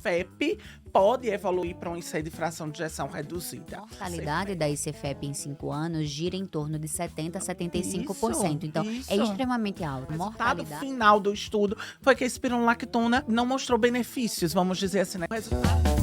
ICFEP pode evoluir para um IC de fração de ejeção reduzida. A mortalidade da ICFEP em 5 anos gira em torno de 70% a 75%. Então, é extremamente alto. O resultado final do estudo foi que a espironolactona não mostrou benefícios, vamos dizer assim, né? O resultado...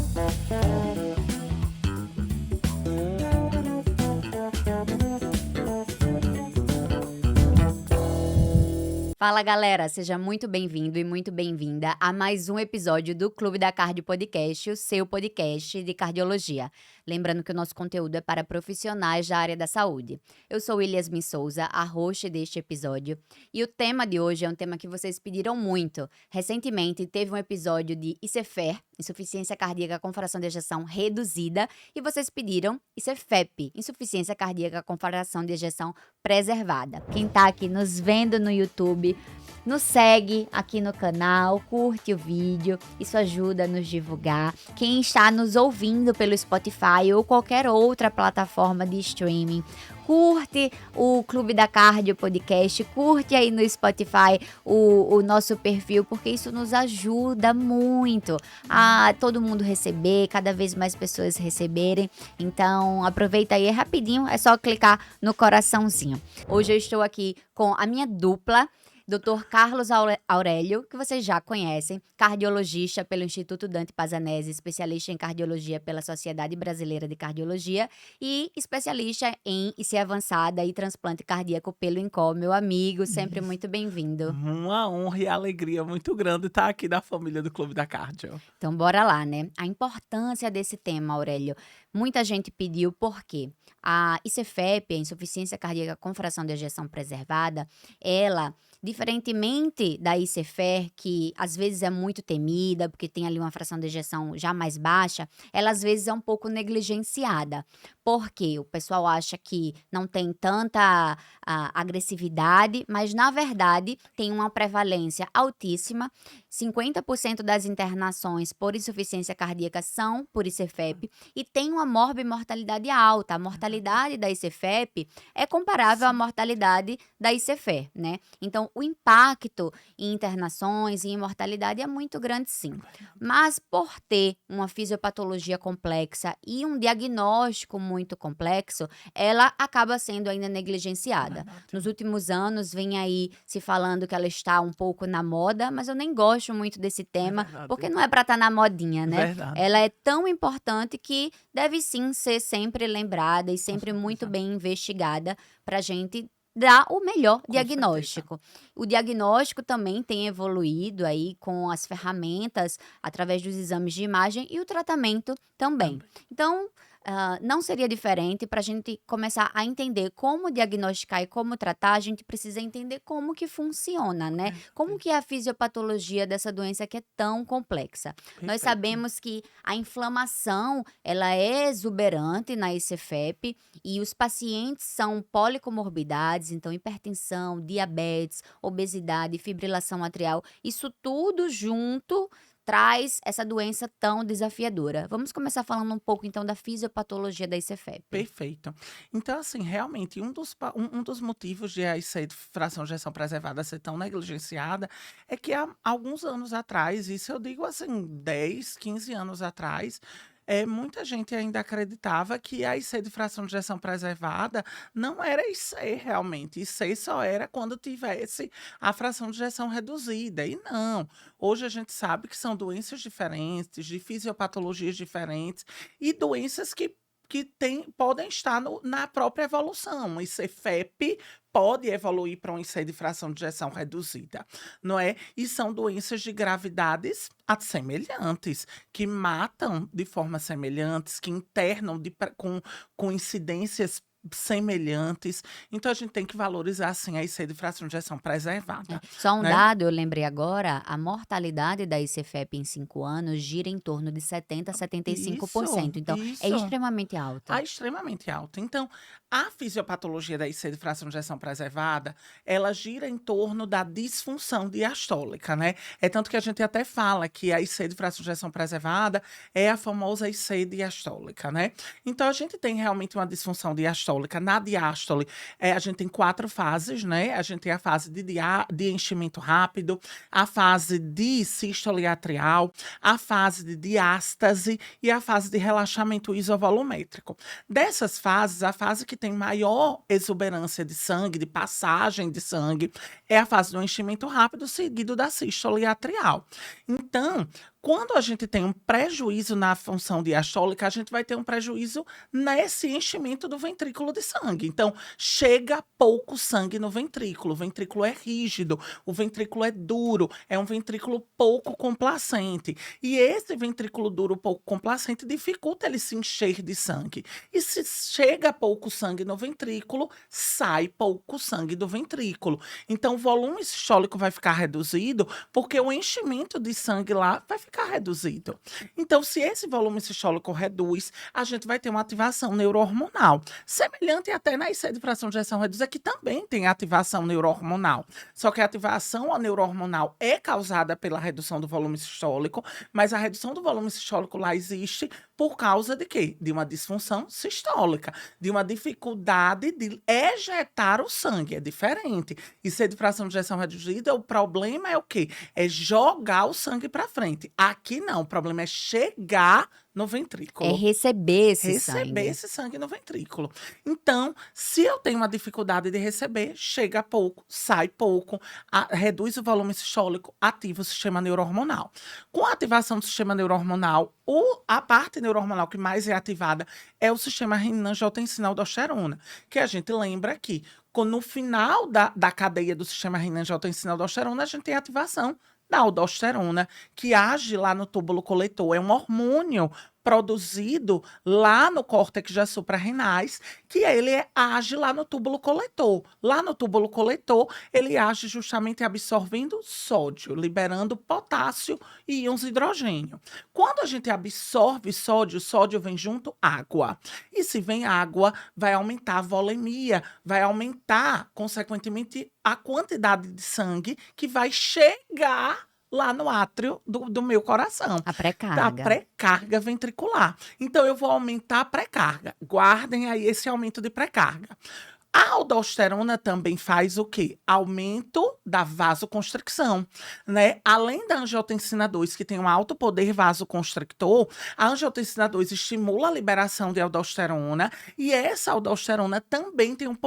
Fala galera, seja muito bem-vindo e muito bem-vinda a mais um episódio do Clube da Cardio Podcast, o seu podcast de cardiologia. Lembrando que o nosso conteúdo é para profissionais da área da saúde. Eu sou Yasmin Souza, a host deste episódio, e o tema de hoje é um tema que vocês pediram muito. Recentemente teve um episódio de ICFER, insuficiência cardíaca com fração de ejeção reduzida, e vocês pediram ICFEP, insuficiência cardíaca com fração de ejeção preservada. Quem tá aqui nos vendo no YouTube, nos segue aqui no canal, curte o vídeo, isso ajuda a nos divulgar. Quem está nos ouvindo pelo Spotify ou qualquer outra plataforma de streaming, curte o Clube da Cardio Podcast, curte aí no Spotify o nosso perfil, porque isso nos ajuda muito a todo mundo receber, cada vez mais pessoas receberem. Então, aproveita aí, é rapidinho, é só clicar no coraçãozinho. Hoje eu estou aqui com a minha dupla, Dr. Carlos Aurélio, que vocês já conhecem, cardiologista pelo Instituto Dante Pazanese, especialista em cardiologia pela Sociedade Brasileira de Cardiologia e especialista em IC avançada e transplante cardíaco pelo INCOL, meu amigo, sempre muito bem-vindo. Uma honra e alegria muito grande estar aqui na família do Clube da Cardio. Então, bora lá, né? A importância desse tema, Aurélio. Muita gente pediu por quê? A ICFEP, a insuficiência cardíaca com fração de ejeção preservada, ela, diferentemente da ICFER, que às vezes é muito temida, porque tem ali uma fração de ejeção já mais baixa, ela às vezes é um pouco negligenciada. Porque o pessoal acha que não tem tanta agressividade, mas na verdade tem uma prevalência altíssima. 50% das internações por insuficiência cardíaca são por ICFEP e tem uma morbimortalidade alta. A mortalidade da ICFEP é comparável à mortalidade da ICFER, né? Então, o impacto em internações e em mortalidade é muito grande, sim. Mas por ter uma fisiopatologia complexa e um diagnóstico muito complexo, ela acaba sendo ainda negligenciada. Nos últimos anos, vem aí se falando que ela está um pouco na moda, mas eu nem gosto muito desse tema, porque não é para estar na modinha, né? Ela é tão importante que deve sim ser sempre lembrada e sempre muito bem investigada para a gente dar o melhor diagnóstico. O diagnóstico também tem evoluído aí com as ferramentas através dos exames de imagem e o tratamento também. Então, não seria diferente. Para a gente começar a entender como diagnosticar e como tratar, a gente precisa entender como que funciona, né? Como que é a fisiopatologia dessa doença que é tão complexa. Nós sabemos que a inflamação, ela é exuberante na ICFEP e os pacientes são policomorbidades, então hipertensão, diabetes, obesidade, fibrilação atrial, isso tudo junto traz essa doença tão desafiadora. Vamos começar falando um pouco, então, da fisiopatologia da ICFEP. Perfeito. Então, assim, realmente, um dos motivos de a IC de fração de ejeção preservada ser tão negligenciada é que há alguns anos atrás, isso eu digo assim, 10, 15 anos atrás, muita gente ainda acreditava que a IC de fração de ejeção preservada não era IC realmente. IC só era quando tivesse a fração de ejeção reduzida. E não. Hoje a gente sabe que são doenças diferentes, de fisiopatologias diferentes e doenças que podem estar na própria evolução. ICFEP pode evoluir para um IC de fração de ejeção reduzida, não é? E são doenças de gravidades semelhantes, que matam de forma semelhantes, que internam com incidências semelhantes. Então, a gente tem que valorizar, assim, a IC de fração de ejeção preservada. Só um né? dado, eu lembrei agora, a mortalidade da ICFEP em 5 anos gira em torno de 70% a 75%. Então, é Isso. extremamente alta. Extremamente alta. Então, a fisiopatologia da IC de fração de ejeção preservada, ela gira em torno da disfunção diastólica, né? É tanto que a gente até fala que a IC de fração de ejeção preservada é a famosa IC diastólica, né? Então, a gente tem realmente uma disfunção diastólica diastólica. Na diástole, a gente tem 4 fases, né? A gente tem a fase de enchimento rápido, a fase de sístole atrial, a fase de diástase e a fase de relaxamento isovolumétrico. Dessas fases, a fase que tem maior exuberância de sangue, de passagem de sangue, é a fase do enchimento rápido, seguido da sístole atrial. Então, quando a gente tem um prejuízo na função diastólica, a gente vai ter um prejuízo nesse enchimento do ventrículo de sangue. Então, chega pouco sangue no ventrículo. O ventrículo é rígido, o ventrículo é duro, é um ventrículo pouco complacente. E esse ventrículo duro, pouco complacente, dificulta ele se encher de sangue. E se chega pouco sangue no ventrículo, sai pouco sangue do ventrículo. Então, o volume sistólico vai ficar reduzido, porque o enchimento de sangue lá vai ficar reduzido. Então, se esse volume sistólico reduz, a gente vai ter uma ativação neurohormonal. Semelhante até na IC de fração de ejeção reduzida, que também tem ativação neurohormonal. Só que a ativação neurohormonal é causada pela redução do volume sistólico, mas a redução do volume sistólico lá existe por causa de quê? De uma disfunção sistólica, de uma dificuldade de ejetar o sangue. É diferente. IC de fração de ejeção reduzida, o problema é o quê? É jogar o sangue para frente. Aqui não, o problema é chegar no É ventrículo. receber esse Receber sangue. esse sangue no ventrículo. Então, se eu tenho uma dificuldade de receber, chega pouco, sai pouco, reduz o volume sistólico, ativa o sistema neurohormonal. Com a ativação do sistema neurohormonal, a parte neurohormonal que mais é ativada é o sistema renina-angiotensina-aldosterona, que a gente lembra que no final da cadeia do sistema renina-angiotensina-aldosterona, a gente tem a ativação da aldosterona, que age lá no túbulo coletor. É um hormônio produzido lá no córtex suprarrenais, que ele age lá no túbulo coletor. Lá no túbulo coletor, ele age justamente absorvendo sódio, liberando potássio e íons hidrogênio. Quando a gente absorve sódio, sódio vem junto água. E se vem água, vai aumentar a volemia, vai aumentar, consequentemente, a quantidade de sangue que vai chegar lá no átrio do meu coração. A Da pré-carga. pré-carga ventricular. Então, eu vou aumentar a pré-carga. Guardem aí esse aumento de pré-carga. A aldosterona também faz o quê? Aumento da vasoconstricção, né? Além da angiotensina 2, que tem um alto poder vasoconstrictor, a angiotensina 2 estimula a liberação de aldosterona e essa aldosterona também tem um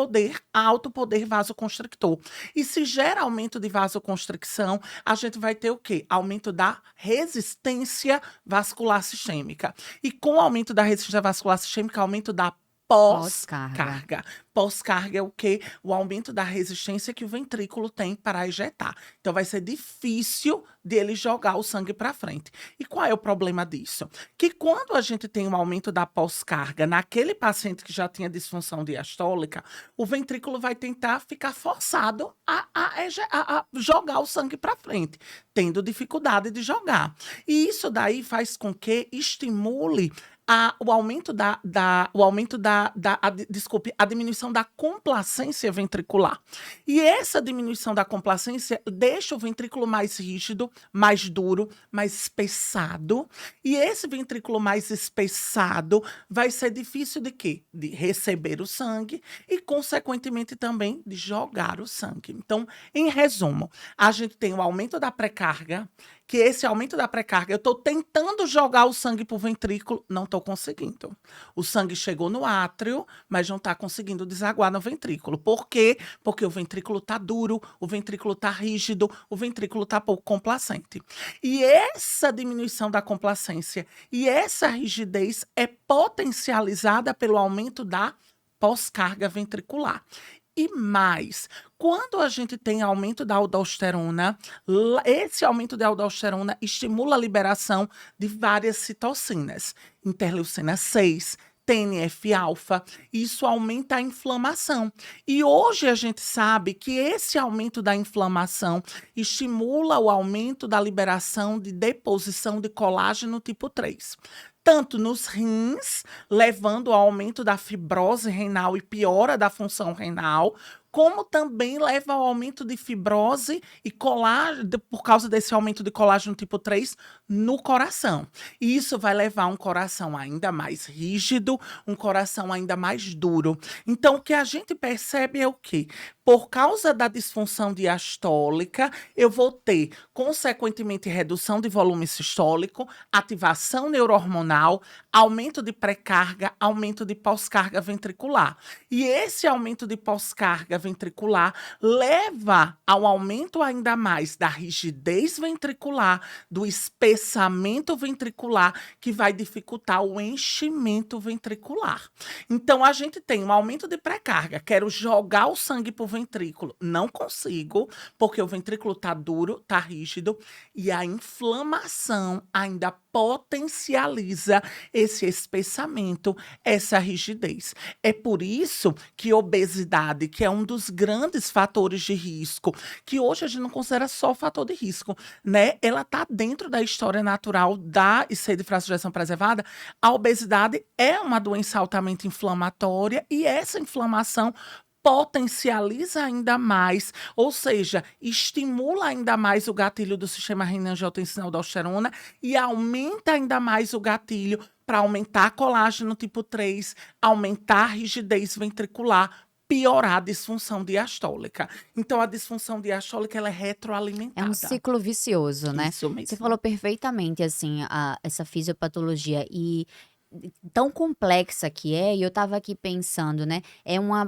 alto poder vasoconstrictor. E se gera aumento de vasoconstricção, a gente vai ter o quê? Aumento da resistência vascular sistêmica. E com o aumento da resistência vascular sistêmica, aumento da Pós-carga. pós-carga. Pós-carga é o quê? O aumento da resistência que o ventrículo tem para ejetar. Então, vai ser difícil de ele jogar o sangue para frente. E qual é o problema disso? Que quando a gente tem um aumento da pós-carga naquele paciente que já tinha disfunção diastólica, o ventrículo vai tentar ficar forçado a jogar o sangue para frente, tendo dificuldade de jogar. E isso daí faz com que estimule o aumento a diminuição da complacência ventricular. E essa diminuição da complacência deixa o ventrículo mais rígido, mais duro, mais espessado. E esse ventrículo mais espessado vai ser difícil de quê? De receber o sangue e, consequentemente, também de jogar o sangue. Então, em resumo, a gente tem o aumento da pré-carga, que esse aumento da pré-carga, eu estou tentando jogar o sangue para o ventrículo, não estou conseguindo. O sangue chegou no átrio, mas não está conseguindo desaguar no ventrículo. Por quê? Porque o ventrículo está duro, o ventrículo está rígido, o ventrículo está pouco complacente. E essa diminuição da complacência e essa rigidez é potencializada pelo aumento da pós-carga ventricular. E mais, quando a gente tem aumento da aldosterona, esse aumento da aldosterona estimula a liberação de várias citocinas, interleucina 6, TNF-alfa, isso aumenta a inflamação. E hoje a gente sabe que esse aumento da inflamação estimula o aumento da liberação de deposição de colágeno tipo 3. Tanto nos rins, levando ao aumento da fibrose renal e piora da função renal, como também leva ao aumento de fibrose e colágeno, por causa desse aumento de colágeno tipo 3 no coração. E isso vai levar a um coração ainda mais rígido, um coração ainda mais duro. Então, o que a gente percebe é o quê? Por causa da disfunção diastólica, eu vou ter, consequentemente, redução de volume sistólico, ativação neurohormonal, aumento de pré-carga, aumento de pós-carga ventricular. E esse aumento de pós-carga ventricular leva ao aumento ainda mais da rigidez ventricular, do espessamento ventricular, que vai dificultar o enchimento ventricular. Então, a gente tem um aumento de pré-carga, quero jogar o sangue para o ventrículo, não consigo, porque o ventrículo está duro, está rígido, e a inflamação ainda potencializa esse espessamento, essa rigidez. É por isso que obesidade, que é um dos grandes fatores de risco, que hoje a gente não considera só fator de risco, né? Ela está dentro da história natural da IC de fração preservada. A obesidade é uma doença altamente inflamatória e essa inflamação potencializa ainda mais, ou seja, estimula ainda mais o gatilho do sistema renina-angiotensina-aldosterona e aumenta ainda mais o gatilho para aumentar colágeno tipo 3, aumentar a rigidez ventricular, piorar a disfunção diastólica. Então, a disfunção diastólica ela é É um retroalimentada. ciclo vicioso, né? Isso Você mesmo. falou perfeitamente, assim, essa fisiopatologia e tão complexa que é, e eu estava aqui pensando, né? É uma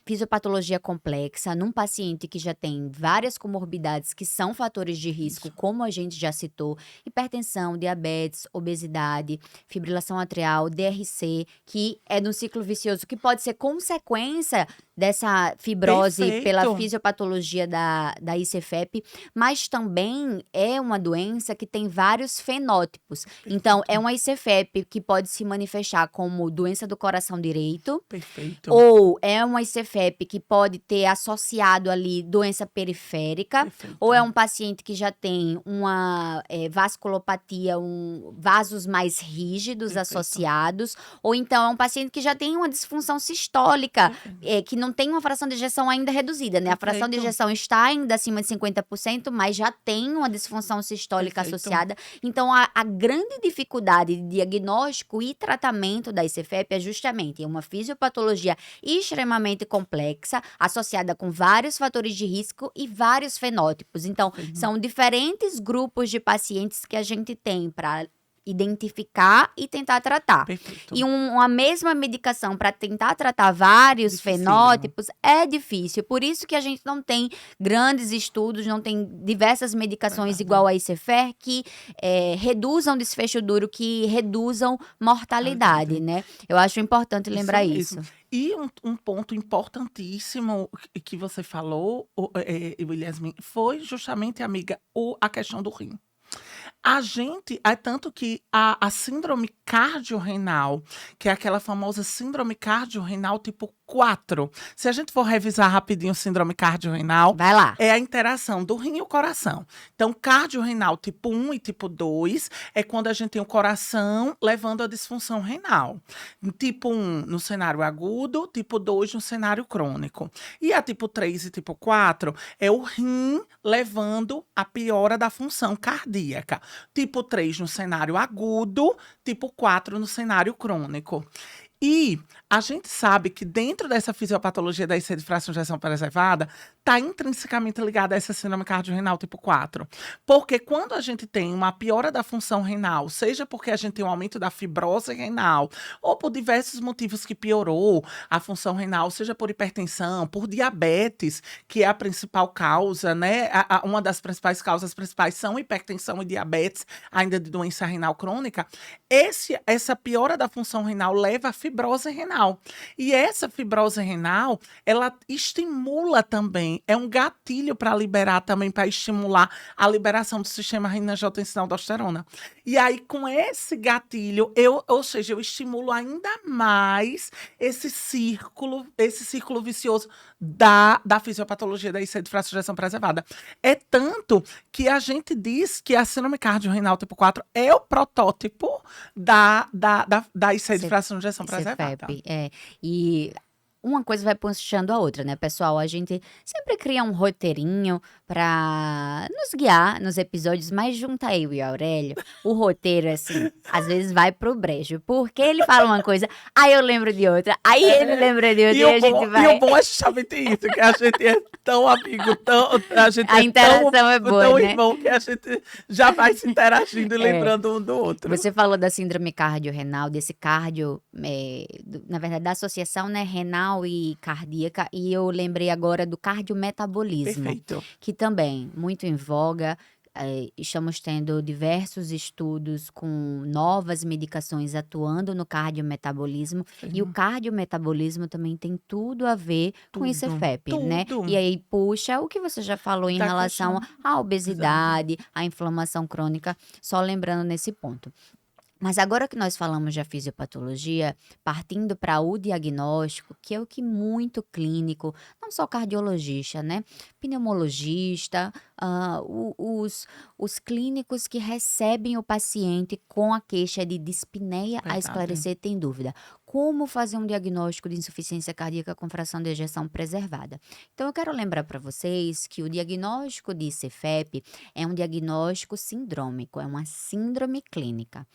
fisiopatologia complexa num paciente que já tem várias comorbidades que são fatores de risco, Isso. como a gente já citou, hipertensão, diabetes, obesidade, fibrilação atrial, DRC, que é no ciclo vicioso, que pode ser consequência dessa fibrose pela Perfeito. fisiopatologia da ICFEP, mas também é uma doença que tem vários fenótipos. Então, é Perfeito. uma ICFEP que pode se manifestar como doença do coração direito, Perfeito. ou é uma ICFEP que pode ter associado ali doença periférica, Perfeito. ou é um paciente que já tem uma vasculopatia, vasos mais rígidos Perfeito. associados, ou então é um paciente que já tem uma disfunção sistólica, Perfeito. que não tem uma fração de ejeção ainda reduzida, né? A fração de Perfeito. ejeção está ainda acima de 50%, mas já tem uma disfunção sistólica Perfeito. associada. Então, a grande dificuldade de diagnóstico e tratamento da ICFEP é justamente uma fisiopatologia extremamente complexa, associada com vários fatores de risco e vários fenótipos. Então, Perfeito. são diferentes grupos de pacientes que a gente tem para identificar e tentar tratar. Perfeito. E uma mesma medicação para tentar tratar vários Dificílimo. fenótipos é difícil. Por isso que a gente não tem grandes estudos, não tem diversas medicações Verdade. igual a ICFER que reduzam desfecho duro, que reduzam mortalidade, né? Eu acho importante lembrar mesmo. isso. E um ponto importantíssimo que você falou, Williasmin, foi justamente, amiga, a questão do rim. A gente, é tanto que a síndrome cardiorrenal, que é aquela famosa síndrome cardiorrenal tipo 4, se a gente for revisar rapidinho síndrome cardiorrenal, Vai lá. é a interação do rim e o coração. Então, cardiorrenal tipo 1 e tipo 2 é quando a gente tem o coração levando a disfunção renal. Tipo 1 no cenário agudo, tipo 2 no cenário crônico. E a tipo 3 e tipo 4 é o rim levando a piora da função cardíaca. Tipo 3 no cenário agudo, tipo 4 no cenário crônico. E a gente sabe que dentro dessa fisiopatologia da IC de fração de ejeção preservada, está intrinsecamente ligada a essa síndrome cardiorrenal tipo 4. Porque quando a gente tem uma piora da função renal, seja porque a gente tem um aumento da fibrose renal, ou por diversos motivos que piorou a função renal, seja por hipertensão, por diabetes, que é a principal causa, né? Uma das principais causas principais são hipertensão e diabetes, ainda de doença renal crônica. Essa piora da função renal leva a fibrose renal. E essa fibrose renal, ela estimula também, é um gatilho para liberar também, para estimular a liberação do sistema renina-angiotensina-aldosterona. E aí, com esse gatilho, ou seja, eu estimulo ainda mais esse círculo vicioso da fisiopatologia da IC de fração de ejeção preservada. É tanto que a gente diz que a síndrome cardiorrenal tipo 4 é o protótipo da IC de fração de ejeção preservada. ICFEP, e uma coisa vai puxando a outra, né, pessoal? A gente sempre cria um roteirinho pra nos guiar nos episódios, mas junta eu e o Aurélio, o roteiro, assim, às vezes vai pro brejo, porque ele fala uma coisa, aí eu lembro de outra, aí ele É, lembra de outra e e a o gente bom, e o vai. bom é justamente isso, que a gente é tão amigo, a gente A é interação é boa, tão né? irmão que a gente já vai se interagindo e É. lembrando um do outro. Você falou da síndrome cardiorrenal, desse cardio, na verdade, da associação, né, renal e cardíaca, e eu lembrei agora do cardiometabolismo, Perfeito. que também muito em voga. Estamos tendo diversos estudos com novas medicações atuando no cardiometabolismo, e o Sim. cardiometabolismo também tem tudo a ver com isso Tudo, ICEFEP, né? E tudo. aí puxa o que você já falou em Da relação questão. à Exato. obesidade, à inflamação crônica, só lembrando nesse ponto. Mas agora que nós falamos da fisiopatologia, partindo para o diagnóstico, que é o que muito clínico, não só cardiologista, né? Pneumologista, os clínicos que recebem o paciente com a queixa de dispneia a Verdade. esclarecer tem dúvida. Como fazer um diagnóstico de insuficiência cardíaca com fração de ejeção preservada? Então, eu quero lembrar para vocês que o diagnóstico de CFEP é um diagnóstico sindrômico, é uma síndrome clínica.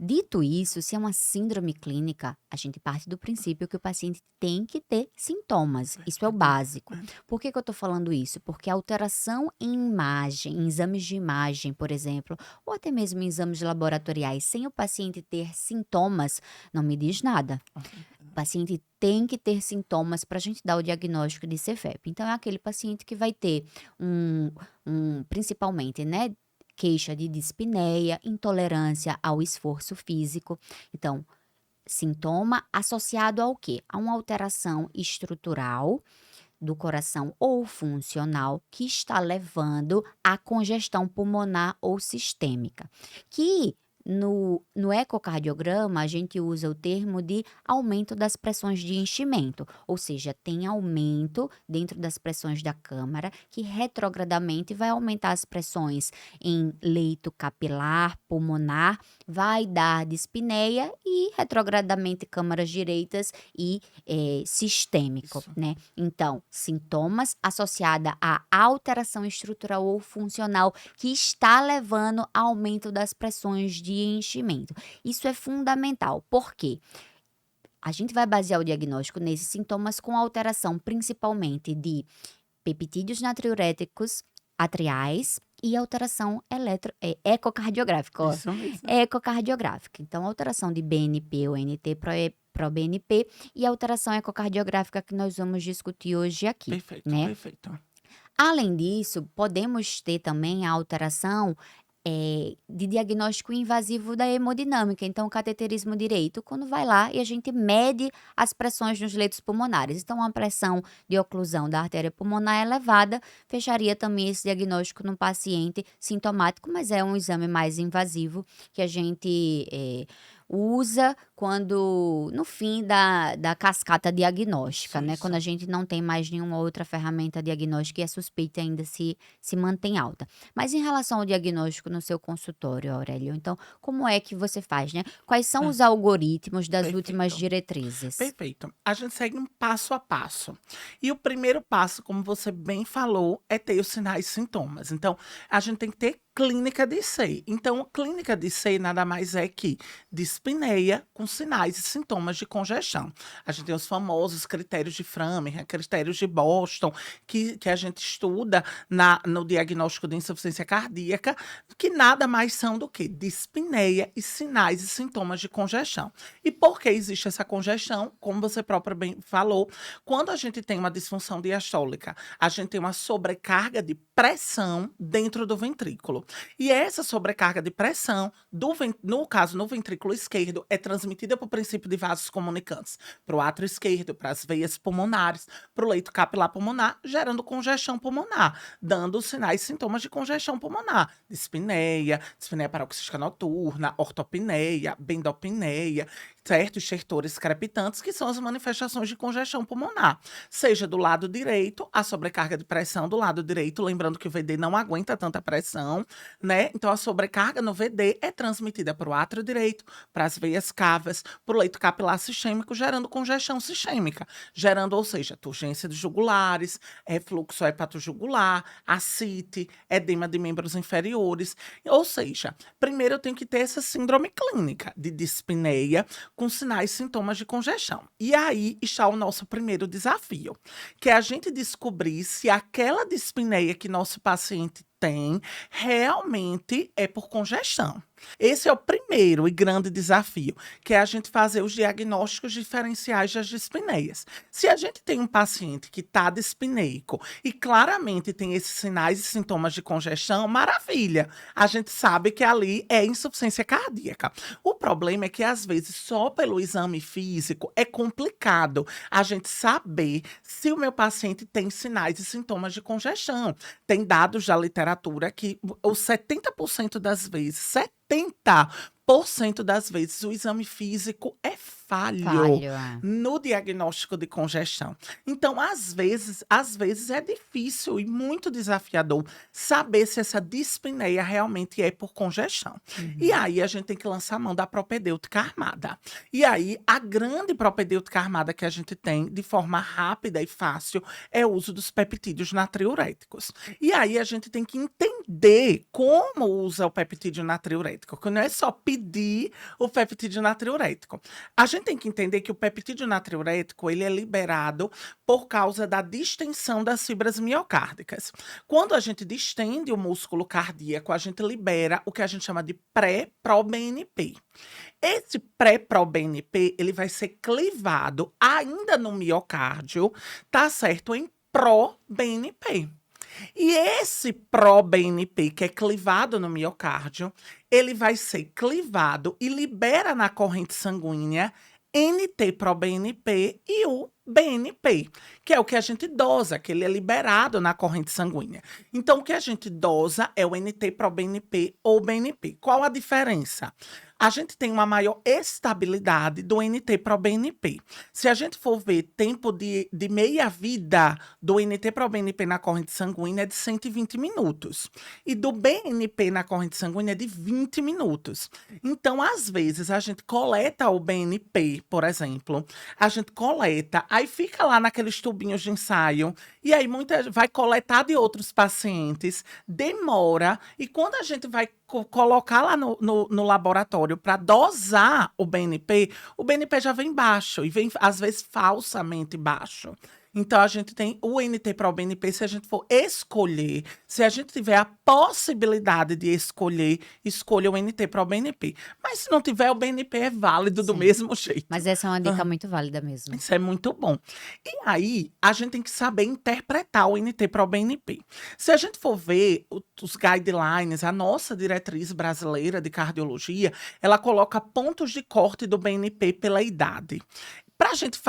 Dito isso, se é uma síndrome clínica, a gente parte do princípio que o paciente tem que ter sintomas. Isso é o Verdade. básico. Por que eu estou falando isso? Porque a alteração em imagem, em exames de imagem, por exemplo, ou até mesmo em exames laboratoriais, sem o paciente ter sintomas, não me diz nada. O paciente tem que ter sintomas para a gente dar o diagnóstico de CFEP. Então, é aquele paciente que vai ter principalmente, né? Queixa de dispneia, intolerância ao esforço físico. Então, sintoma associado ao quê? A uma alteração estrutural do coração ou funcional que está levando à congestão pulmonar ou sistêmica, que no ecocardiograma a gente usa o termo de aumento das pressões de enchimento, ou seja, tem aumento dentro das pressões da câmara que retrogradamente vai aumentar as pressões em leito capilar, pulmonar, vai dar dispneia e retrogradamente câmaras direitas e sistêmico, Isso. né? Então, sintomas associada à alteração estrutural ou funcional que está levando a aumento das pressões de enchimento. Isso é fundamental. Por quê? A gente vai basear o diagnóstico nesses sintomas com alteração principalmente de peptídeos natriuréticos atriais e alteração ecocardiográfica, ó. Isso mesmo. Ecocardiográfica. Então, alteração de BNP ou NT-proBNP e alteração ecocardiográfica que nós vamos discutir hoje aqui, Perfeito, né? perfeito. Além disso, podemos ter também a alteração de diagnóstico invasivo da hemodinâmica. Então, o cateterismo direito, quando vai lá e a gente mede as pressões nos leitos pulmonares. Então, uma pressão de oclusão da artéria pulmonar elevada fecharia também esse diagnóstico num paciente sintomático, mas é um exame mais invasivo que a gente usa quando no fim da cascata diagnóstica, né? Quando a gente não tem mais nenhuma outra ferramenta diagnóstica e a suspeita ainda se mantém alta. Mas em relação ao diagnóstico no seu consultório, Aurélio, então, como é que você faz, né? Quais são os algoritmos das últimas Perfeito. diretrizes? Perfeito. A gente segue um passo a passo. E o primeiro passo, como você bem falou, é ter os sinais e sintomas. Então, a gente tem que ter clínica de SEI. Então, clínica de SEI nada mais é que dispneia com sinais e sintomas de congestão. A gente tem os famosos critérios de Framingham, critérios de Boston, que a gente estuda no diagnóstico de insuficiência cardíaca, que nada mais são do que dispneia e sinais e sintomas de congestão. E por que existe essa congestão? Como você própria bem falou, quando a gente tem uma disfunção diastólica, a gente tem uma sobrecarga de pressão dentro do ventrículo. E essa sobrecarga de pressão, no caso no ventrículo esquerdo, é transmitida por princípio de vasos comunicantes para o átrio esquerdo, para as veias pulmonares, para o leito capilar pulmonar, gerando congestão pulmonar, dando sinais e sintomas de congestão pulmonar, dispneia paroxística noturna, ortopneia, bendopneia. certo? Estertores crepitantes, que são as manifestações de congestão pulmonar. Seja do lado direito, a sobrecarga de pressão do lado direito, lembrando que o VD não aguenta tanta pressão, né? Então, a sobrecarga no VD é transmitida para o átrio direito, para as veias cavas, para o leito capilar sistêmico, gerando congestão sistêmica, gerando, ou seja, turgência de jugulares, refluxo hepatojugular, ascite, edema de membros inferiores. Ou seja, primeiro eu tenho que ter essa síndrome clínica de dispneia com sinais e sintomas de congestão. E aí está o nosso primeiro desafio, que é a gente descobrir se aquela dispneia que nosso paciente tem realmente é por congestão. Esse é o primeiro e grande desafio, que é a gente fazer os diagnósticos diferenciais das dispneias. Se a gente tem um paciente que está dispneico e claramente tem esses sinais e sintomas de congestão, maravilha! A gente sabe que ali é insuficiência cardíaca. O problema é que, às vezes, só pelo exame físico é complicado a gente saber se o meu paciente tem sinais e sintomas de congestão. Tem dados da literatura que os 70% das vezes, 70% das vezes o exame físico é falho Falho, é. no diagnóstico de congestão. Então, às vezes é difícil e muito desafiador saber se essa dispneia realmente é por congestão. E Uhum. aí a gente tem que lançar a mão da propedêutica armada. E aí a grande propedêutica armada que a gente tem de forma rápida e fácil é o uso dos peptídeos natriuréticos. E aí a gente tem que entender como usa o peptídeo natriurético, que não é só pedir o peptídeo natriurético. A gente tem que entender que o peptídeo natriurético ele é liberado por causa da distensão das fibras miocárdicas. Quando a gente distende o músculo cardíaco, a gente libera o que a gente chama de pré-proBNP. Esse pré-proBNP, ele vai ser clivado ainda no miocárdio, tá certo? Em pró-BNP. E esse pró-BNP, que é clivado no miocárdio, ele vai ser clivado e libera na corrente sanguínea NT-proBNP e o BNP, que é o que a gente dosa, que ele é liberado na corrente sanguínea. Então, o que a gente dosa é o NT-proBNP ou BNP. Qual a diferença? A gente tem uma maior estabilidade do NT-proBNP. Se a gente for ver tempo de meia-vida do NT-proBNP na corrente sanguínea é de 120 minutos. E do BNP na corrente sanguínea é de 20 minutos. Então, às vezes, a gente coleta o BNP, por exemplo, a gente coleta, aí fica lá naqueles tubinhos de ensaio, e aí vai coletar de outros pacientes, demora, e quando a gente vai colocar lá no laboratório para dosar o BNP já vem baixo, e vem, às vezes, falsamente baixo. Então, a gente tem o NT-proBNP, se a gente for escolher, se a gente tiver a possibilidade de escolher, escolha o NT-proBNP. Mas se não tiver, o BNP é válido do Sim. mesmo jeito. Mas essa é uma dica Aham. muito válida mesmo. Isso é muito bom. E aí, a gente tem que saber interpretar o NT-proBNP. Se a gente for ver os guidelines, a nossa diretriz brasileira de cardiologia, ela coloca pontos de corte do BNP pela idade. Para a gente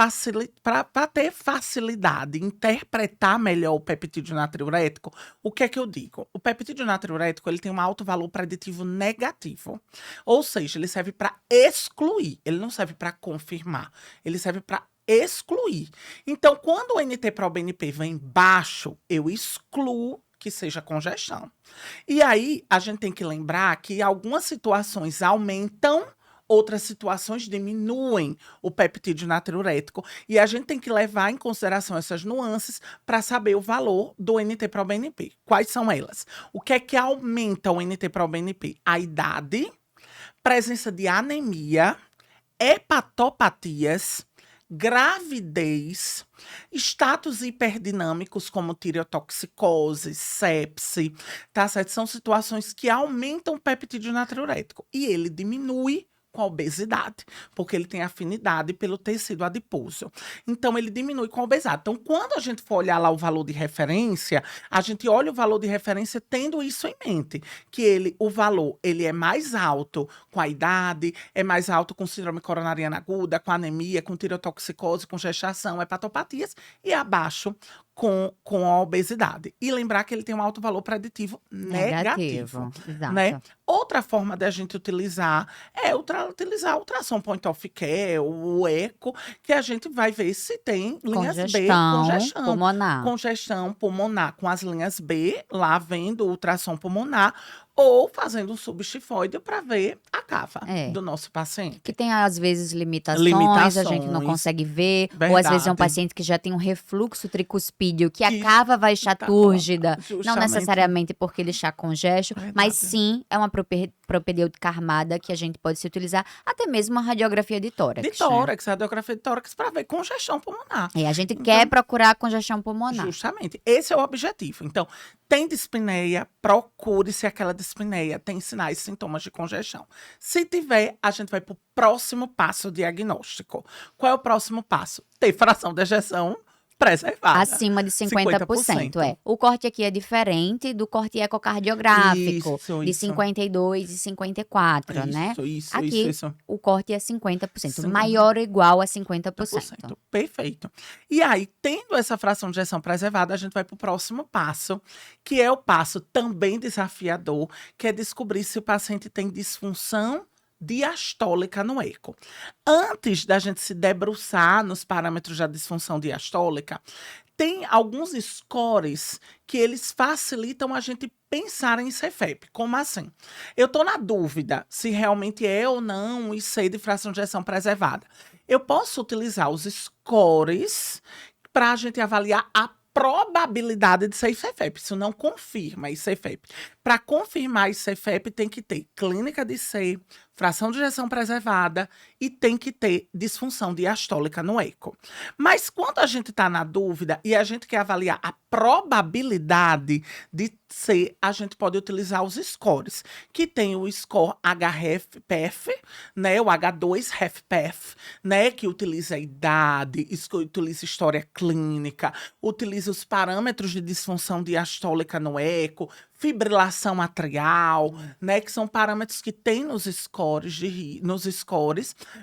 para ter facilidade em interpretar melhor o peptídeo natriurético, o que é que eu digo? O peptídeo natriurético ele tem um alto valor preditivo negativo. Ou seja, ele serve para excluir, ele não serve para confirmar, ele serve para excluir. Então, quando o NT-proBNP vem baixo, eu excluo que seja congestão. E aí, a gente tem que lembrar que algumas situações aumentam, outras situações diminuem o peptídeo natriurético. E a gente tem que levar em consideração essas nuances para saber o valor do NT-proBNP. Quais são elas? O que é que aumenta o NT-proBNP? A idade, presença de anemia, hepatopatias, gravidez, status hiperdinâmicos como tireotoxicose, sepse, tá certo? São situações que aumentam o peptídeo natriurético e ele diminui com a obesidade, porque ele tem afinidade pelo tecido adiposo. Então, ele diminui com a obesidade. Então, quando a gente for olhar lá o valor de referência, a gente olha o valor de referência tendo isso em mente, que o valor ele é mais alto com a idade, é mais alto com síndrome coronariana aguda, com anemia, com tireotoxicose, com gestação, hepatopatias, e abaixo com a obesidade. E lembrar que ele tem um alto valor preditivo negativo, né? Exato. Outra forma da gente utilizar é utilizar o ultrassom point of care, o eco, que a gente vai ver se tem linhas B, Congestão pulmonar. congestão pulmonar com as linhas B, lá vendo o ultrassom pulmonar, ou fazendo um subestifoide para ver a cava É. do nosso paciente. Que tem, às vezes, limitações, a gente não Limitações, consegue ver. Ou, às vezes, é um verdade. paciente que já tem um refluxo tricuspídeo, que a Que cava vai estar tá túrgida. Não justamente, necessariamente porque ele está congesto, mas verdade. sim é uma propedêutica armada que a gente pode se utilizar, até mesmo uma radiografia de De tórax, né? tórax, radiografia de tórax para ver congestão pulmonar. A gente quer Então, procurar congestão pulmonar. justamente, esse é o objetivo. Então, tem dispneia, procure se aquela dispneia tem sinais e sintomas de congestão. Se tiver, a gente vai para o próximo passo diagnóstico. Qual é o próximo passo? Ter fração de ejeção preservada. Acima de 50%, é. O corte aqui é diferente do corte ecocardiográfico, Isso, de isso. 52 e 54, né? Isso, Aqui, isso. o corte é 50%, 50%. maior ou igual a 50%. Perfeito. E aí, tendo essa fração de ejeção preservada, a gente vai para o próximo passo, que é o passo também desafiador, que é descobrir se o paciente tem disfunção diastólica no eco. Antes da gente se debruçar nos parâmetros da disfunção diastólica, tem alguns scores que eles facilitam a gente pensar em CFEP. Como assim? Eu estou na dúvida se realmente é ou não um IC de fração de ejeção preservada. Eu posso utilizar os scores para a gente avaliar a probabilidade de ser ICFEP. Isso não confirma ICFEP. Para confirmar ICFEP, tem que ter clínica de C, fração de ejeção preservada e tem que ter disfunção diastólica no eco. Mas quando a gente está na dúvida e a gente quer avaliar a probabilidade de ser, a gente pode utilizar os scores, que tem o score HFpEF, né, o H2-HFpEF, né, que utiliza a idade, utiliza história clínica, utiliza os parâmetros de disfunção diastólica no eco, fibrilação atrial, né, que são parâmetros que tem nos scores,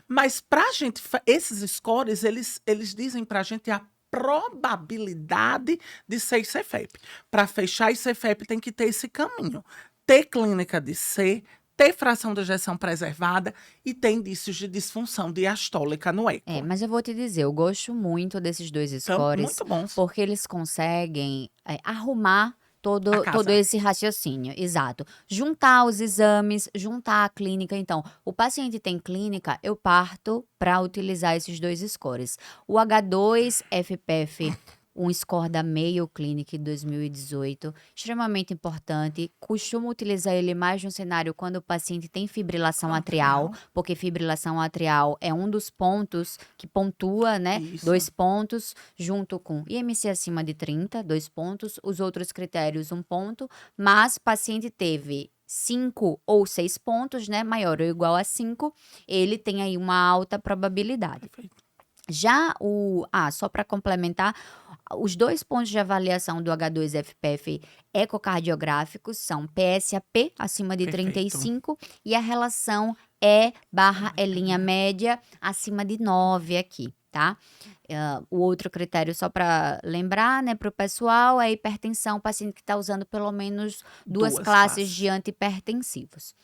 mas para a gente, esses scores, eles dizem para a gente a probabilidade de ser ICFEP. Para fechar ICFEP tem que ter esse caminho, ter clínica de C, ter fração de ejeção preservada e ter indícios de disfunção diastólica no eco. Mas eu vou te dizer, eu gosto muito desses dois Então, scores, muito bons. porque eles conseguem arrumar A todo casa. esse raciocínio, exato. Juntar os exames, juntar a clínica. Então, o paciente tem clínica, eu parto para utilizar esses dois scores. O H2-FPF, um score da Mayo Clinic 2018, extremamente importante. Costumo utilizar ele mais no cenário quando o paciente tem fibrilação atrial, porque fibrilação atrial é um dos pontos que pontua, né? Isso. 2 pontos, junto com IMC acima de 30, 2 pontos. Os outros critérios, 1 ponto. Mas paciente teve 5 ou 6 pontos, né? Maior ou igual a 5, ele tem aí uma alta probabilidade. Perfeito. Já só para complementar, os 2 pontos de avaliação do H2-FPF ecocardiográficos são PSAP acima de Perfeito. 35 e a relação E/E' média acima de 9 aqui, tá? O outro critério, só para lembrar, né, para o pessoal, é hipertensão, paciente que está usando pelo menos 2 Duas classes de antihipertensivos.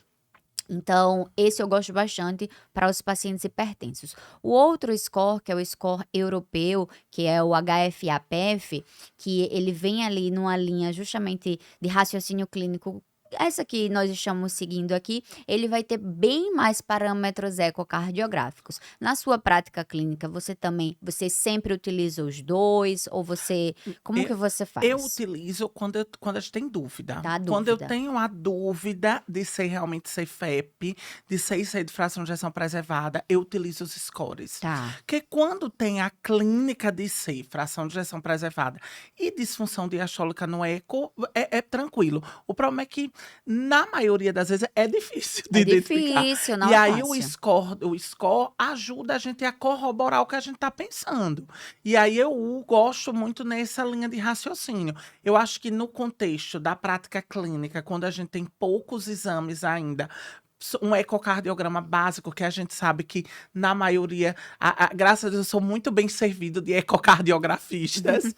Então, esse eu gosto bastante para os pacientes hipertensos. O outro score, que é o score europeu, que é o HFAPF, que ele vem ali numa linha justamente de raciocínio clínico, essa que nós estamos seguindo aqui, ele vai ter bem mais parâmetros ecocardiográficos. Na sua prática clínica, você sempre utiliza os dois, ou como que você faz? Eu utilizo quando a gente tem dúvida. Tá, Quando eu dúvida. tenho a dúvida de ser realmente CFEP, de ser IC de fração de ejeção preservada, eu utilizo os scores. Tá. Porque quando tem a clínica de C, fração de ejeção preservada, e disfunção diastólica no eco, é tranquilo. O problema é que, na maioria das vezes, é difícil de identificar. Difícil, não E é aí fácil. o score ajuda a gente a corroborar o que a gente está pensando. E aí eu gosto muito nessa linha de raciocínio. Eu acho que no contexto da prática clínica, quando a gente tem poucos exames ainda, um ecocardiograma básico, que a gente sabe que, na maioria, graças a Deus, eu sou muito bem servido de ecocardiografistas.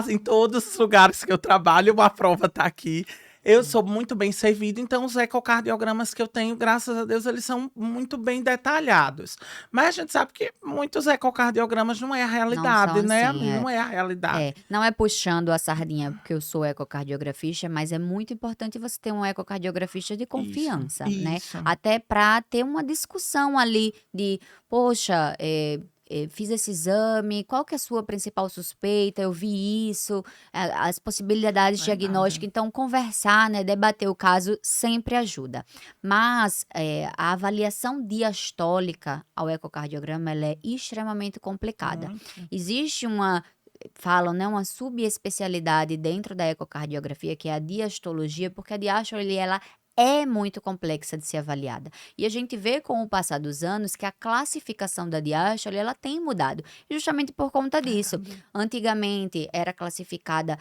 Em todos os lugares que eu trabalho, a prova está aqui. Eu Sim. sou muito bem servido, então os ecocardiogramas que eu tenho, graças a Deus, eles são muito bem detalhados. Mas a gente sabe que muitos ecocardiogramas não é a Não são realidade, né? assim, Não é a realidade. não é puxando a sardinha porque eu sou ecocardiografista, mas é muito importante você ter um ecocardiografista de Isso, confiança, né? isso. Até para ter uma discussão ali de, poxa, fiz esse exame, qual que é a sua principal suspeita? Eu vi isso, as possibilidades diagnósticas. Verdade. Então, conversar, né, debater o caso sempre ajuda. Mas a avaliação diastólica ao ecocardiograma ela é extremamente complicada. Muito. Existe falam, né, uma subespecialidade dentro da ecocardiografia, que é a diastologia, porque a diástole, ela é muito complexa de ser avaliada. E a gente vê com o passar dos anos que a classificação da diástole, ela tem mudado, justamente por conta disso. Verdade. Antigamente era classificada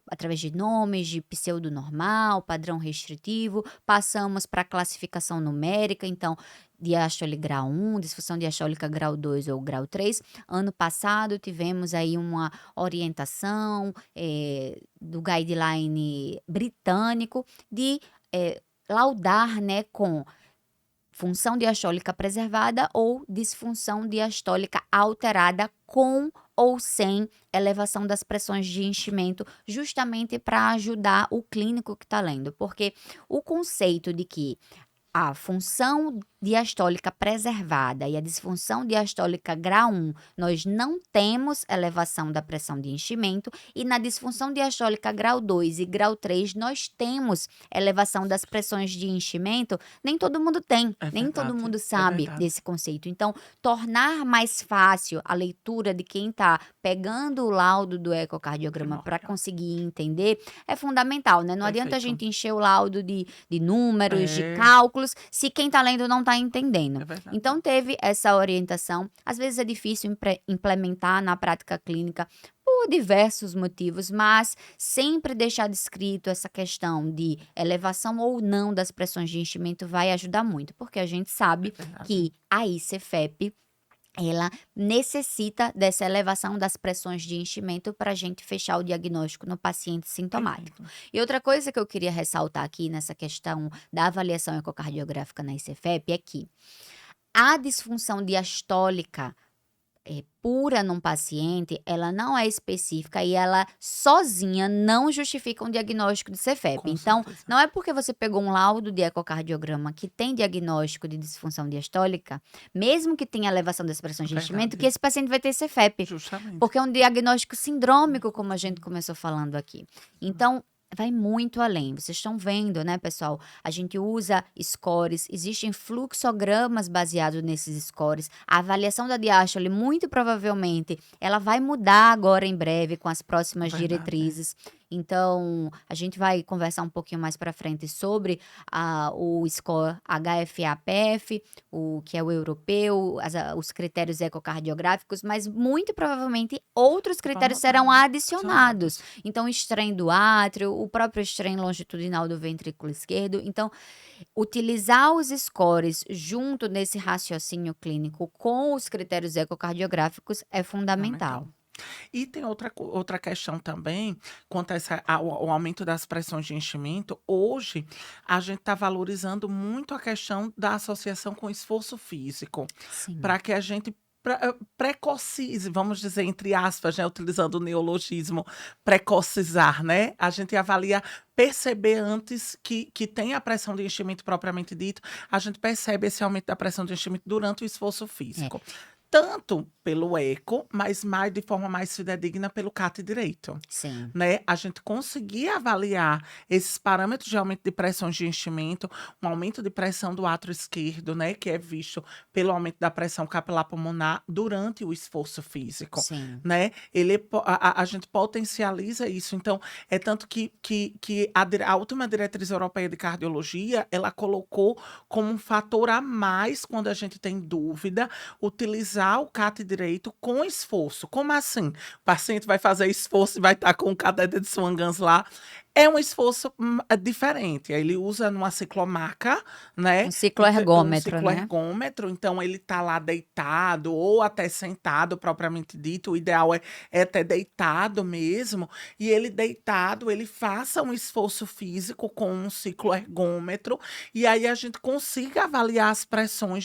através de nomes, de pseudonormal, padrão restritivo, passamos para a classificação numérica, então diástole grau 1, disfunção diastólica grau 2 ou grau 3. Ano passado tivemos aí uma orientação do guideline britânico de laudar, né, com função diastólica preservada ou disfunção diastólica alterada com ou sem elevação das pressões de enchimento, justamente para ajudar o clínico que está lendo. Porque o conceito de que a função diastólica preservada e a disfunção diastólica grau 1, nós não temos elevação da pressão de enchimento, e na disfunção diastólica grau 2 e grau 3 nós temos elevação das pressões de enchimento, nem todo mundo tem, É nem todo verdade. mundo É sabe verdade. desse conceito. Então, tornar mais fácil a leitura de quem está pegando o laudo do ecocardiograma para Primordial. conseguir entender é fundamental, né? Não adianta a Perfeito. gente encher o laudo de números, de É, cálculos, se quem está lendo não está entendendo. é verdade. Então, teve essa orientação. Às vezes é difícil implementar na prática clínica por diversos motivos, mas sempre deixar descrito essa questão de elevação ou não das pressões de enchimento vai ajudar muito, porque a gente É sabe verdade. que a ICFEP ela necessita dessa elevação das pressões de enchimento para a gente fechar o diagnóstico no paciente sintomático. Perfeito. E outra coisa que eu queria ressaltar aqui nessa questão da avaliação ecocardiográfica na ICFEP é que a disfunção diastólica pura num paciente, ela não é específica e ela sozinha não justifica um diagnóstico de CFEP. Com Então, certeza. não é porque você pegou um laudo de ecocardiograma que tem diagnóstico de disfunção diastólica, mesmo que tenha elevação das pressões de enchimento, Verdade. que esse paciente vai ter CFEP. Justamente. Porque é um diagnóstico sindrômico, como a gente começou falando aqui. Então, vai muito além. Vocês estão vendo, né, pessoal? A gente usa scores, existem fluxogramas baseados nesses scores. A avaliação da diástole, muito provavelmente, ela vai mudar agora em breve com as próximas Verdade. diretrizes. Então, a gente vai conversar um pouquinho mais para frente sobre o score HFA-PF, que é o europeu, os critérios ecocardiográficos, mas muito provavelmente outros critérios serão adicionados. Então, strain do átrio, o próprio strain longitudinal do ventrículo esquerdo. Então, utilizar os scores junto nesse raciocínio clínico com os critérios ecocardiográficos é fundamental. E tem outra questão também, quanto a ao aumento das pressões de enchimento. Hoje, a gente está valorizando muito a questão da associação com esforço físico, Sim. para que a gente precocize, vamos dizer, entre aspas, né, utilizando o neologismo, precocizar, né? A gente avalia, perceber antes que tem a pressão de enchimento propriamente dito, a gente percebe esse aumento da pressão de enchimento durante o esforço físico. Tanto pelo eco, mas de forma mais fidedigna pelo CAT direito, Sim. né? A gente conseguir avaliar esses parâmetros de aumento de pressões de enchimento, um aumento de pressão do átrio esquerdo, né? Que é visto pelo aumento da pressão capilar pulmonar durante o esforço físico, Sim. né? A gente potencializa isso. Então, é tanto que a última diretriz europeia de cardiologia, ela colocou como um fator a mais quando a gente tem dúvida, utilizar o CAT direito com esforço. Como assim? O paciente vai fazer esforço e vai estar com o catéter de Swan-Ganz lá. É um esforço diferente. Aí ele usa numa ciclomaca, né? Um Um cicloergômetro, né? cicloergômetro, então ele tá lá deitado ou até sentado, propriamente dito. O ideal é até deitado mesmo. E ele deitado, ele faça um esforço físico com um cicloergômetro. E aí a gente consiga avaliar as pressões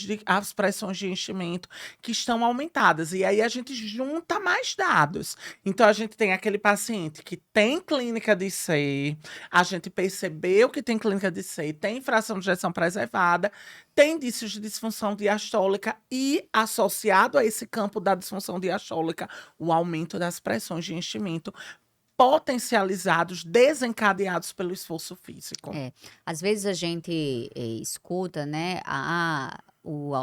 de enchimento que estão aumentadas. E aí a gente junta mais dados. Então a gente tem aquele paciente que tem clínica de IC, a gente percebeu que tem clínica de IC, tem fração de ejeção preservada, tem indícios de disfunção diastólica e, associado a esse campo da disfunção diastólica, o aumento das pressões de enchimento potencializados, desencadeados pelo esforço físico. É, às vezes a gente escuta, né, o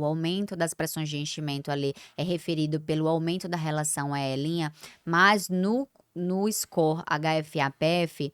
aumento das pressões de enchimento ali é referido pelo aumento da relação E', mas no score HFA-PF,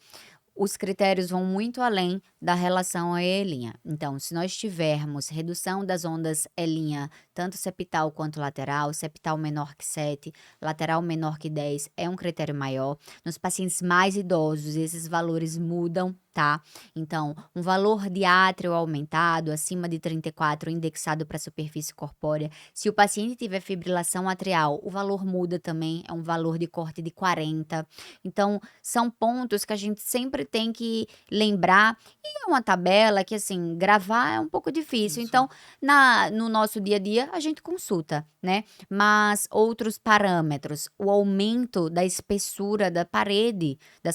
os critérios vão muito além da relação E'. Então, se nós tivermos redução das ondas E', tanto septal quanto lateral, septal menor que 7, lateral menor que 10, é um critério maior. Nos pacientes mais idosos, esses valores mudam, tá? Então, um valor de átrio aumentado, acima de 34, indexado para a superfície corpórea. Se o paciente tiver fibrilação atrial, o valor muda também, é um valor de corte de 40. Então, são pontos que a gente sempre tem que lembrar. E é uma tabela que, assim, gravar é um pouco difícil. Isso. Então, no nosso dia a dia, a gente consulta, né? Mas outros parâmetros, o aumento da espessura das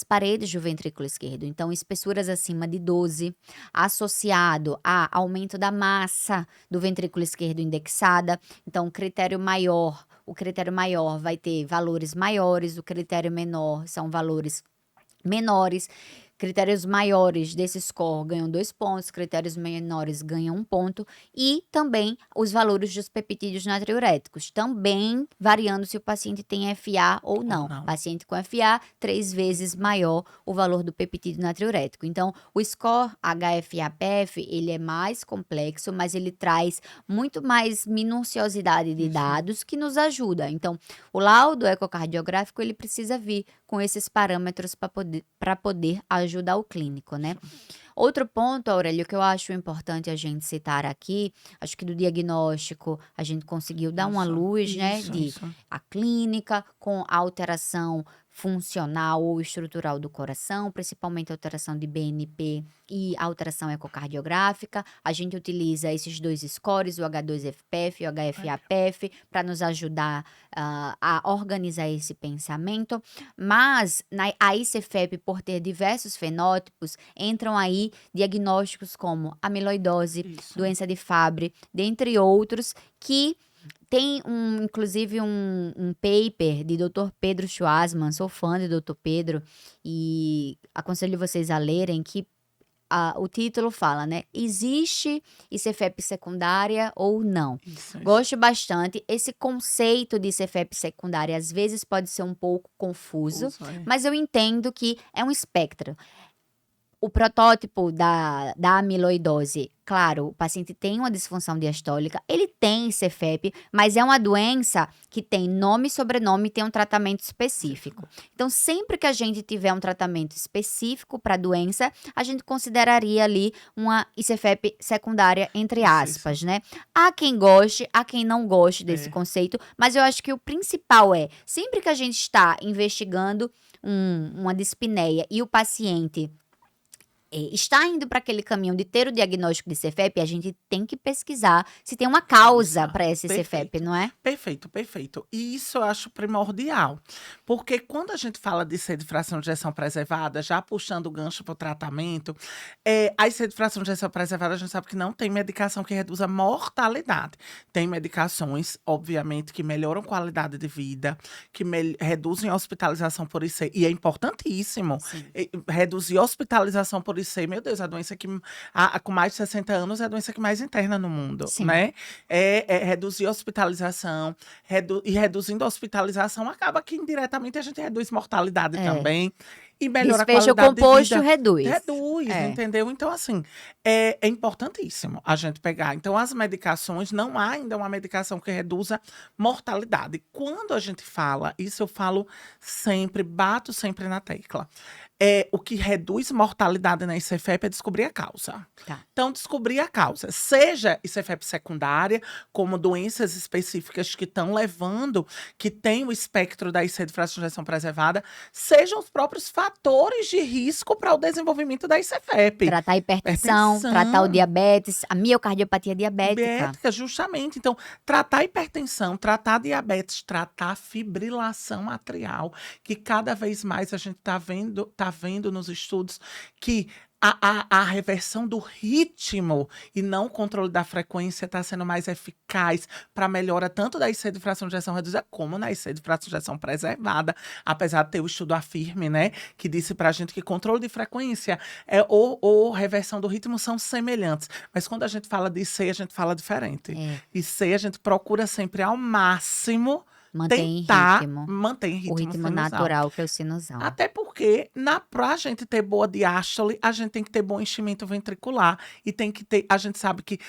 paredes do ventrículo esquerdo. Então, espessuras acima de 12, associado a aumento da massa do ventrículo esquerdo indexada. Então, o critério maior vai ter valores maiores, o critério menor são valores menores. Critérios maiores desse score ganham 2 pontos, critérios menores ganham 1 ponto, e também os valores dos peptídeos natriuréticos, também variando se o paciente tem FA ou não. não. Paciente com FA, 3 vezes maior o valor do peptídeo natriurético. Então, o score HFA-PF, ele é mais complexo, mas ele traz muito mais minuciosidade de Isso. dados que nos ajuda. Então, o laudo ecocardiográfico, ele precisa vir com esses parâmetros para poder ajudar o clínico, né? Outro ponto, Aurélio, que eu acho importante a gente citar aqui, acho que do diagnóstico a gente conseguiu dar uma luz, né, de Isso. a clínica com alteração funcional ou estrutural do coração, principalmente alteração de BNP e alteração ecocardiográfica. A gente utiliza esses 2 scores, o H2FPF e o HFA-PF, para nos ajudar a organizar esse pensamento. Mas a ICFEP, por ter diversos fenótipos, entram aí diagnósticos como amiloidose, Isso. doença de Fabry, dentre outros, que tem inclusive um paper de Dr. Pedro Schwarzman, sou fã de Dr. Pedro, e aconselho vocês a lerem, que o título fala, né? Existe ICFEP secundária ou não? Isso. Gosto bastante. Esse conceito de ICFEP secundária às vezes pode ser um pouco confuso, mas eu entendo que é um espectro. O protótipo da amiloidose, claro, o paciente tem uma disfunção diastólica, ele tem CFEP, mas é uma doença que tem nome e sobrenome e tem um tratamento específico. Então, sempre que a gente tiver um tratamento específico para a doença, a gente consideraria ali uma ICFEP secundária, entre aspas, né? Há quem goste, há quem não goste desse conceito, mas eu acho que o principal é, sempre que a gente está investigando uma dispneia e o paciente está indo para aquele caminho de ter o diagnóstico de CFEP, a gente tem que pesquisar se tem uma causa para esse CFEP, não é? Perfeito, perfeito. E isso eu acho primordial, porque quando a gente fala de IC de fração de ejeção preservada, já puxando o gancho para o tratamento, a IC de fração de ejeção preservada, a gente sabe que não tem medicação que reduza mortalidade. Tem medicações, obviamente, que melhoram qualidade de vida, que reduzem a hospitalização por IC, e é importantíssimo reduzir a hospitalização por IC. Meu Deus, a doença que com mais de 60 anos é a doença que mais interna no mundo, né? Reduzir a hospitalização, e reduzindo a hospitalização, acaba que indiretamente a gente reduz mortalidade também. E melhora a Desfecho qualidade de composto vida. reduz. Entendeu? Então, assim, é importantíssimo a gente pegar. Então, as medicações, não há ainda uma medicação que reduza mortalidade. Quando a gente fala, isso eu falo sempre, bato sempre na tecla. o que reduz mortalidade na ICFEP é descobrir a causa. Tá. Então, descobrir a causa, seja ICFEP secundária, como doenças específicas que estão levando, que tem o espectro da IC de fração de ejeção preservada, sejam os próprios fatores de risco para o desenvolvimento da ICFEP. Tratar a hipertensão, tratar o diabetes, a miocardiopatia diabética. Justamente. Então, tratar a hipertensão, tratar a diabetes, tratar a fibrilação atrial, que cada vez mais a gente está vendo nos estudos que a reversão do ritmo e não o controle da frequência está sendo mais eficaz para melhora tanto da IC de fração de ejeção reduzida como na IC de fração de ejeção preservada, apesar de ter o estudo AFIRME, né, que disse para a gente que controle de frequência ou reversão do ritmo são semelhantes, mas quando a gente fala de IC, a gente fala diferente. IC a gente procura sempre ao máximo tentar manter em o ritmo ritmo sinusal. natural, que é o sinusal. Até porque, pra gente ter boa diástole, a gente tem que ter bom enchimento ventricular. E tem que ter, a gente sabe que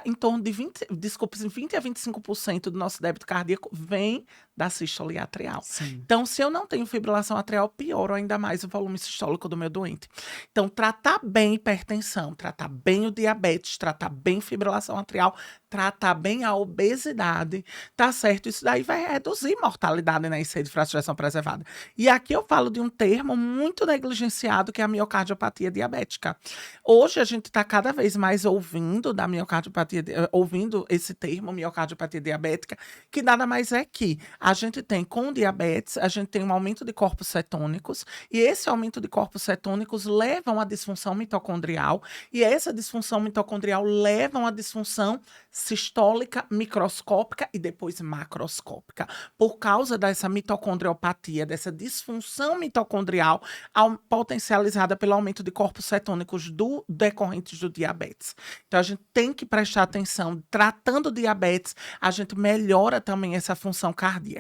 em torno de 20 a 25% do nosso débito cardíaco vem da sístole atrial. Sim. Então, se eu não tenho fibrilação atrial, pioro ainda mais o volume sistólico do meu doente. Então, tratar bem hipertensão, tratar bem o diabetes, tratar bem fibrilação atrial, tratar bem a obesidade, tá certo? Isso daí vai reduzir mortalidade na IC de fração de ejeção preservada. E aqui eu falo de um termo muito negligenciado, que é a miocardiopatia diabética. Hoje a gente está cada vez mais ouvindo da miocardiopatia, ouvindo esse termo, miocardiopatia diabética, que nada mais é que a gente tem, com diabetes, a gente tem um aumento de corpos cetônicos, e esse aumento de corpos cetônicos leva a uma disfunção mitocondrial, e essa disfunção mitocondrial leva a uma disfunção sistólica, microscópica e depois macroscópica. Por causa dessa mitocondriopatia, dessa disfunção mitocondrial potencializada pelo aumento de corpos cetônicos decorrentes do diabetes. Então, a gente tem que prestar atenção. Tratando diabetes, a gente melhora também essa função cardíaca.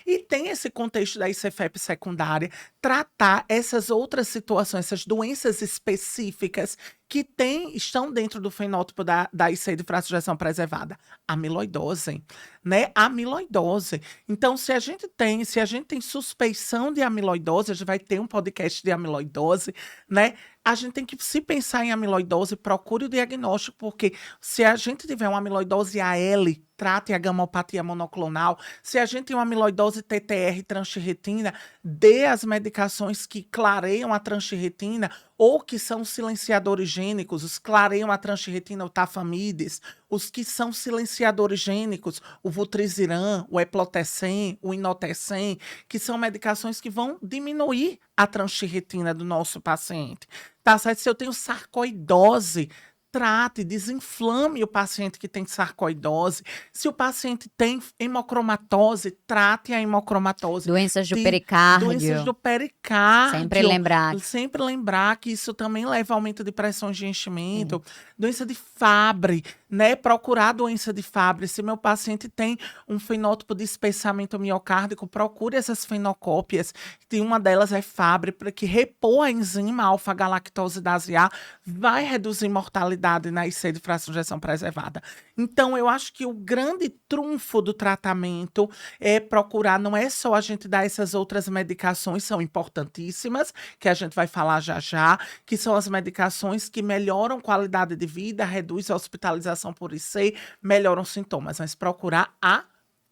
E tem esse contexto da ICFEP secundária, tratar essas outras situações, essas doenças específicas que estão dentro do fenótipo da IC de fração de ejeção preservada. Amiloidose, né? Amiloidose. Então, se a gente tem suspeição de amiloidose, a gente vai ter um podcast de amiloidose, né? A gente tem que, se pensar em amiloidose, procure o diagnóstico, porque se a gente tiver uma amiloidose AL, trate a gamopatia monoclonal. Se a gente tem uma amiloidose TTR transtirretina, dê as medicações que clareiam a transtirretina ou que são silenciadores gênicos, os clareiam a transtirretina, o tafamides, os que são silenciadores gênicos, o vutrisiran, o eplotecem, o inotecem, que são medicações que vão diminuir a transtirretina do nosso paciente. Tá certo? Se eu tenho sarcoidose, trate, desinflame o paciente que tem sarcoidose. Se o paciente tem hemocromatose, trate a hemocromatose. Doenças do pericárdio. Doenças do pericárdio. Sempre lembrar que isso também leva a aumento de pressões de enchimento. Doença de Fabry, né? Procurar doença de Fabry. Se meu paciente tem um fenótipo de espessamento miocárdico, procure essas fenocópias. E uma delas é Fabry, para que repor a enzima alfa-galactosidase A vai reduzir mortalidade na IC de fração de ejeção preservada. Então, eu acho que o grande trunfo do tratamento é procurar, não é só a gente dar essas outras medicações, são importantíssimas, que a gente vai falar já já, que são as medicações que melhoram qualidade de vida, reduzem a hospitalização por IC, melhoram sintomas, mas procurar a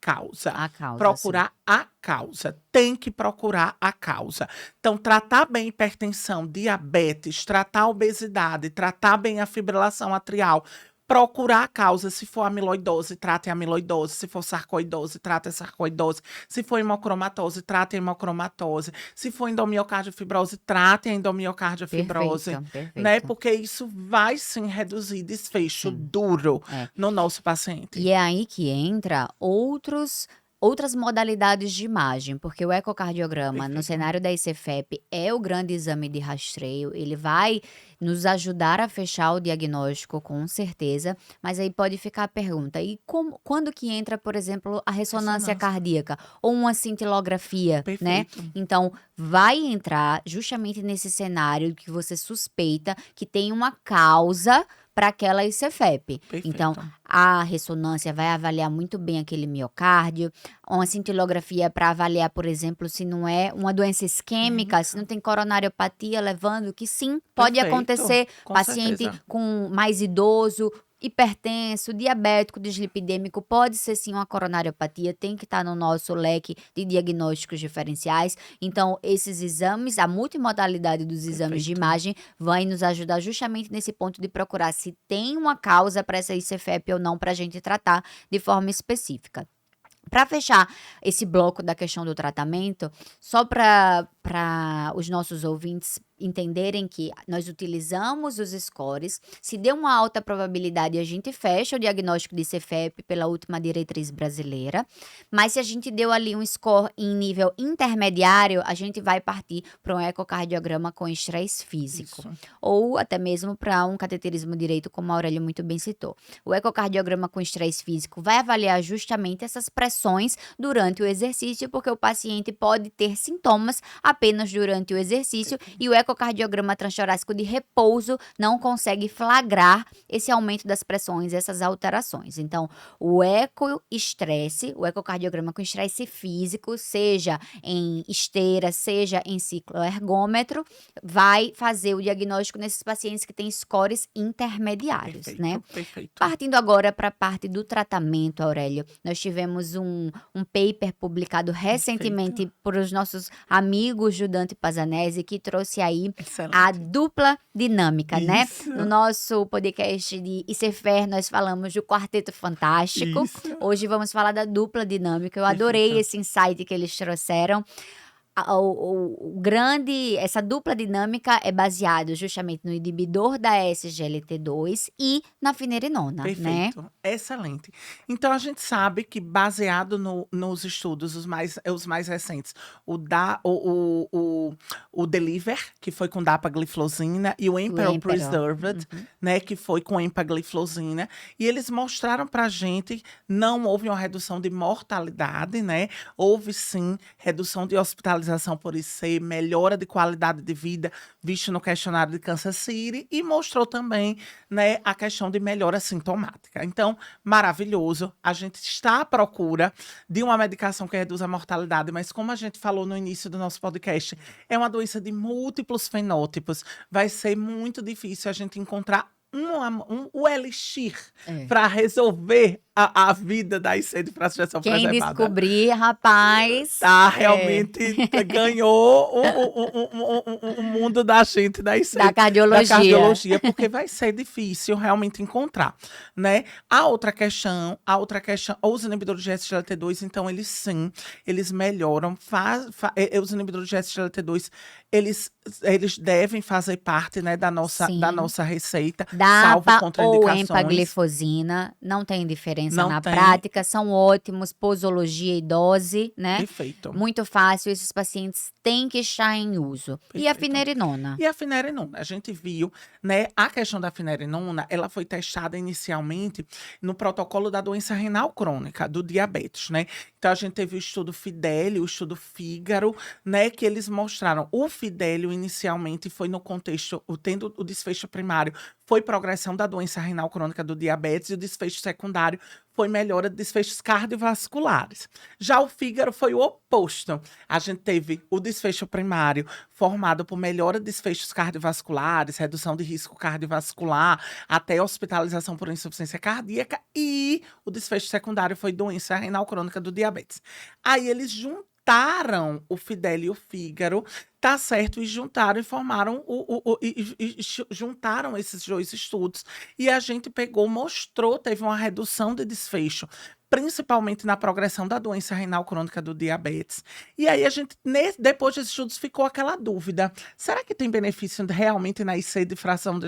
causa. Procurar a causa. Tem que procurar a causa. Então, tratar bem a hipertensão, diabetes, tratar a obesidade, tratar bem a fibrilação atrial, procurar a causa. Se for amiloidose, trate a amiloidose. Se for sarcoidose, trate a sarcoidose. Se for hemocromatose, trate a hemocromatose. Se for endomiocardiofibrose, trate a endomiocardiofibrose. Perfeito. Né? Porque isso vai sim reduzir desfecho duro no nosso paciente. E é aí que entra outras modalidades de imagem, porque o ecocardiograma no cenário da ICFEP é o grande exame de rastreio, ele vai nos ajudar a fechar o diagnóstico com certeza, mas aí pode ficar a pergunta, e quando que entra, por exemplo, a ressonância cardíaca ou uma cintilografia, né? Então, vai entrar justamente nesse cenário que você suspeita que tem uma causa para aquela ICFEP. Então, Perfeito. a ressonância vai avaliar muito bem aquele miocárdio, uma cintilografia para avaliar, por exemplo, se não é uma doença isquêmica, se não tem coronariopatia levando, que sim, pode Perfeito, acontecer, com paciente certeza. com mais idoso, hipertenso, diabético, dislipidêmico, pode ser sim uma coronariopatia, tem que estar no nosso leque de diagnósticos diferenciais. Então, esses exames, a multimodalidade dos exames de Perfeito. imagem vai nos ajudar justamente nesse ponto de procurar se tem uma causa para essa ICFEP ou não, para a gente tratar de forma específica. Para fechar esse bloco da questão do tratamento, só para os nossos ouvintes entenderem que nós utilizamos os scores, se deu uma alta probabilidade, a gente fecha o diagnóstico de CFEP pela última diretriz brasileira, mas se a gente deu ali um score em nível intermediário, a gente vai partir para um ecocardiograma com estresse físico, Isso. ou até mesmo para um cateterismo direito, como a Aurélia muito bem citou. O ecocardiograma com estresse físico vai avaliar justamente essas pressões durante o exercício, porque o paciente pode ter sintomas apenas durante o exercício e o ecocardiograma transtorácico de repouso não consegue flagrar esse aumento das pressões, essas alterações. Então, o ecoestresse, o ecocardiograma com estresse físico, seja em esteira, seja em cicloergômetro, vai fazer o diagnóstico nesses pacientes que têm scores intermediários, né? Perfeito, perfeito. Partindo agora para a parte do tratamento, Aurélio, nós tivemos um paper publicado recentemente por os nossos amigos do Dante Pazanese, que trouxe aí a Excelente. dupla dinâmica, né? Isso. No nosso podcast de ICFER, nós falamos do quarteto fantástico. Isso. Hoje vamos falar da dupla dinâmica. Eu adorei Perfeito. esse insight que eles trouxeram. Essa dupla dinâmica é baseado justamente no inibidor da SGLT2 e na finerenona, né? Perfeito, excelente. Então a gente sabe que baseado nos estudos, os mais recentes, o Deliver, que foi com dapagliflozina, e o Emperor Emperor. Preserved, né, que foi com empagliflozina, e eles mostraram pra gente, não houve uma redução de mortalidade, né, houve sim redução de hospitalização por IC, melhora de qualidade de vida, visto no questionário de Kansas City, e mostrou também, né, a questão de melhora sintomática. Então, maravilhoso. A gente está à procura de uma medicação que reduz a mortalidade, mas como a gente falou no início do nosso podcast, é uma doença de múltiplos fenótipos. Vai ser muito difícil a gente encontrar o elixir para resolver a vida da IC de fração Quem preservada. descobrir, rapaz, Realmente ganhou o mundo da gente da IC, da cardiologia. da cardiologia, porque vai ser difícil realmente encontrar, né? A outra questão, os inibidores de SGLT2, então eles sim, eles melhoram, os inibidores de SGLT2, eles devem fazer parte, né, da nossa receita, salvo Dapa ou contraindicações. empaglifosina, não tem diferença Não na tem. prática, são ótimos, posologia e dose, né? Perfeito. Muito fácil, esses pacientes têm que estar em uso. E a Perfeito. finerenona? E a finerenona, a gente viu, né, a questão da finerenona, ela foi testada inicialmente no protocolo da doença renal crônica, do diabetes, né? Então a gente teve o estudo Fidelio, o estudo Fígaro, né, que eles mostraram. O Fidelio inicialmente foi no contexto, tendo o desfecho primário, foi progressão da doença renal crônica do diabetes, e o desfecho secundário foi melhora de desfechos cardiovasculares. Já o Fígaro foi o oposto. A gente teve o desfecho primário formado por melhora de desfechos cardiovasculares, redução de risco cardiovascular, até hospitalização por insuficiência cardíaca, e o desfecho secundário foi doença renal crônica do diabetes. Aí eles juntaram o Fidelio e o Fígaro, tá certo, e juntaram e formaram juntaram esses dois estudos, e a gente mostrou, teve uma redução de desfecho, principalmente na progressão da doença renal crônica do diabetes. E aí a gente, depois desses estudos, ficou aquela dúvida: será que tem benefício realmente na IC de fração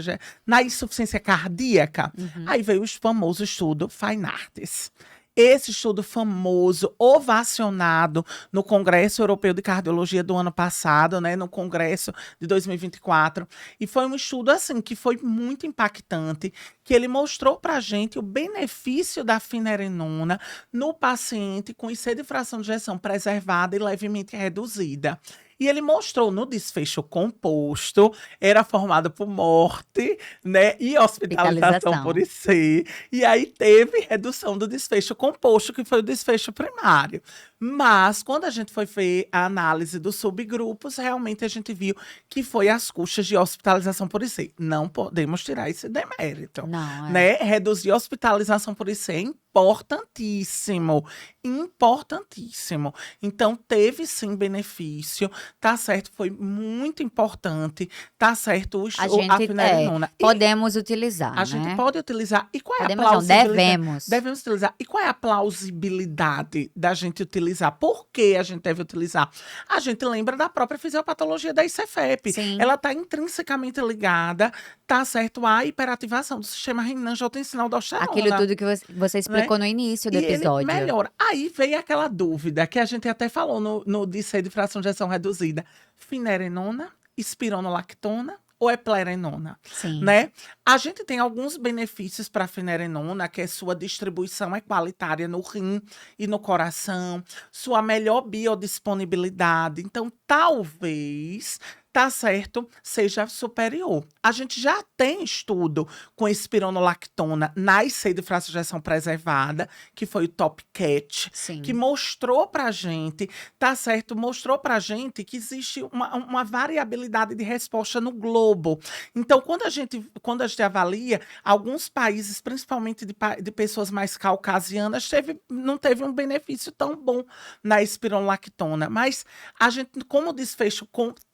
na insuficiência cardíaca? Aí veio o famoso estudo Fine-Artes. Esse estudo famoso, ovacionado no Congresso Europeu de Cardiologia do ano passado, né, no Congresso de 2024, e foi um estudo assim que foi muito impactante, que ele mostrou pra gente o benefício da finerenona no paciente com IC de fração de ejeção preservada e levemente reduzida. E ele mostrou no desfecho composto, era formado por morte, né, e hospitalização por Hospitalização. IC, e aí teve redução do desfecho composto, que foi o desfecho primário. Mas, quando a gente foi ver a análise dos subgrupos, realmente a gente viu que foi às custas de hospitalização por IC. Não podemos tirar esse demérito, Não, é. né? Reduzir a hospitalização por IC é importantíssimo, importantíssimo. Então, teve sim benefício, tá certo? Foi muito importante, tá certo? A A gente finerenona. E podemos utilizar, a gente né? pode utilizar. E qual é a Podemos não, plausibilidade? devemos. Devemos utilizar. E qual é a plausibilidade da gente utilizar? Por que a gente deve utilizar? A gente lembra da própria fisiopatologia da ICFEP. Sim. Ela está intrinsecamente ligada, tá certo, à hiperativação do sistema renin-angiotensinal-aldosterona. Aquilo tudo que você explicou no início do E ele episódio. melhora. Aí veio aquela dúvida que a gente até falou no DICE de fração de ejeção reduzida. Finerenona, espironolactona ou eplerenona, Sim. né? A gente tem alguns benefícios para a finerenona, que é sua distribuição equalitária no rim e no coração, sua melhor biodisponibilidade. Então, talvez, tá certo, seja superior. A gente já tem estudo com espironolactona na IC de fração de ejeção preservada, que foi o TopCat, Sim. que mostrou pra gente, tá certo? Mostrou pra gente que existe uma variabilidade de resposta no globo. Então, quando a gente avalia, alguns países, principalmente de pessoas mais caucasianas, não teve um benefício tão bom na espironolactona. Mas a gente, como o desfecho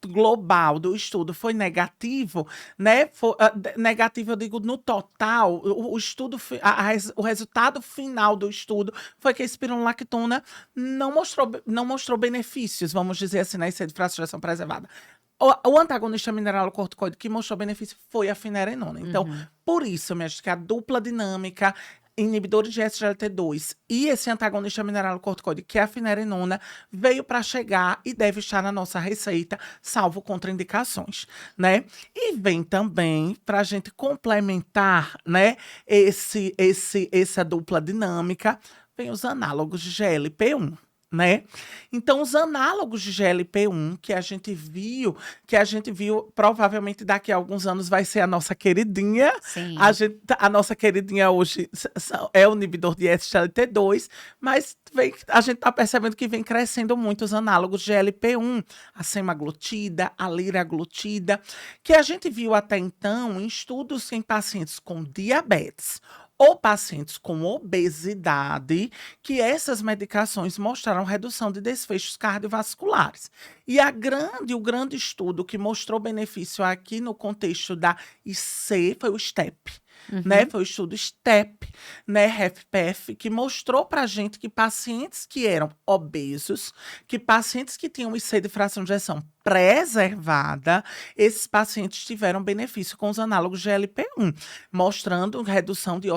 global do estudo foi negativo, né? Negativo, eu digo, no total, o estudo, o resultado final do estudo foi que a espironolactona não mostrou benefícios, vamos dizer assim, na IC de fração preservada. O antagonista mineralocorticoide que mostrou benefício foi a finerenona. Então, por isso, minha gente, que a dupla dinâmica, inibidores de SGLT2 e esse antagonista mineralocorticoide, que é a finerenona, veio para chegar e deve estar na nossa receita, salvo contraindicações, né? E vem também para a gente complementar, né, essa dupla dinâmica, vem os análogos de GLP-1. Né? Então, os análogos de GLP-1 que a gente viu, provavelmente daqui a alguns anos vai ser a nossa queridinha. Sim. A nossa queridinha hoje é o inibidor de SGLT2, mas a gente está percebendo que vem crescendo muito os análogos de GLP-1, a semaglutida, a liraglutida, que a gente viu até então em estudos em pacientes com diabetes ou pacientes com obesidade, que essas medicações mostraram redução de desfechos cardiovasculares. E o grande estudo que mostrou benefício aqui no contexto da IC foi o STEP. Né? Foi o estudo STEP, né, HFpEF, que mostrou pra gente que pacientes que eram obesos, que pacientes que tinham IC de fração de ejeção preservada, esses pacientes tiveram benefício com os análogos de GLP-1, mostrando redução de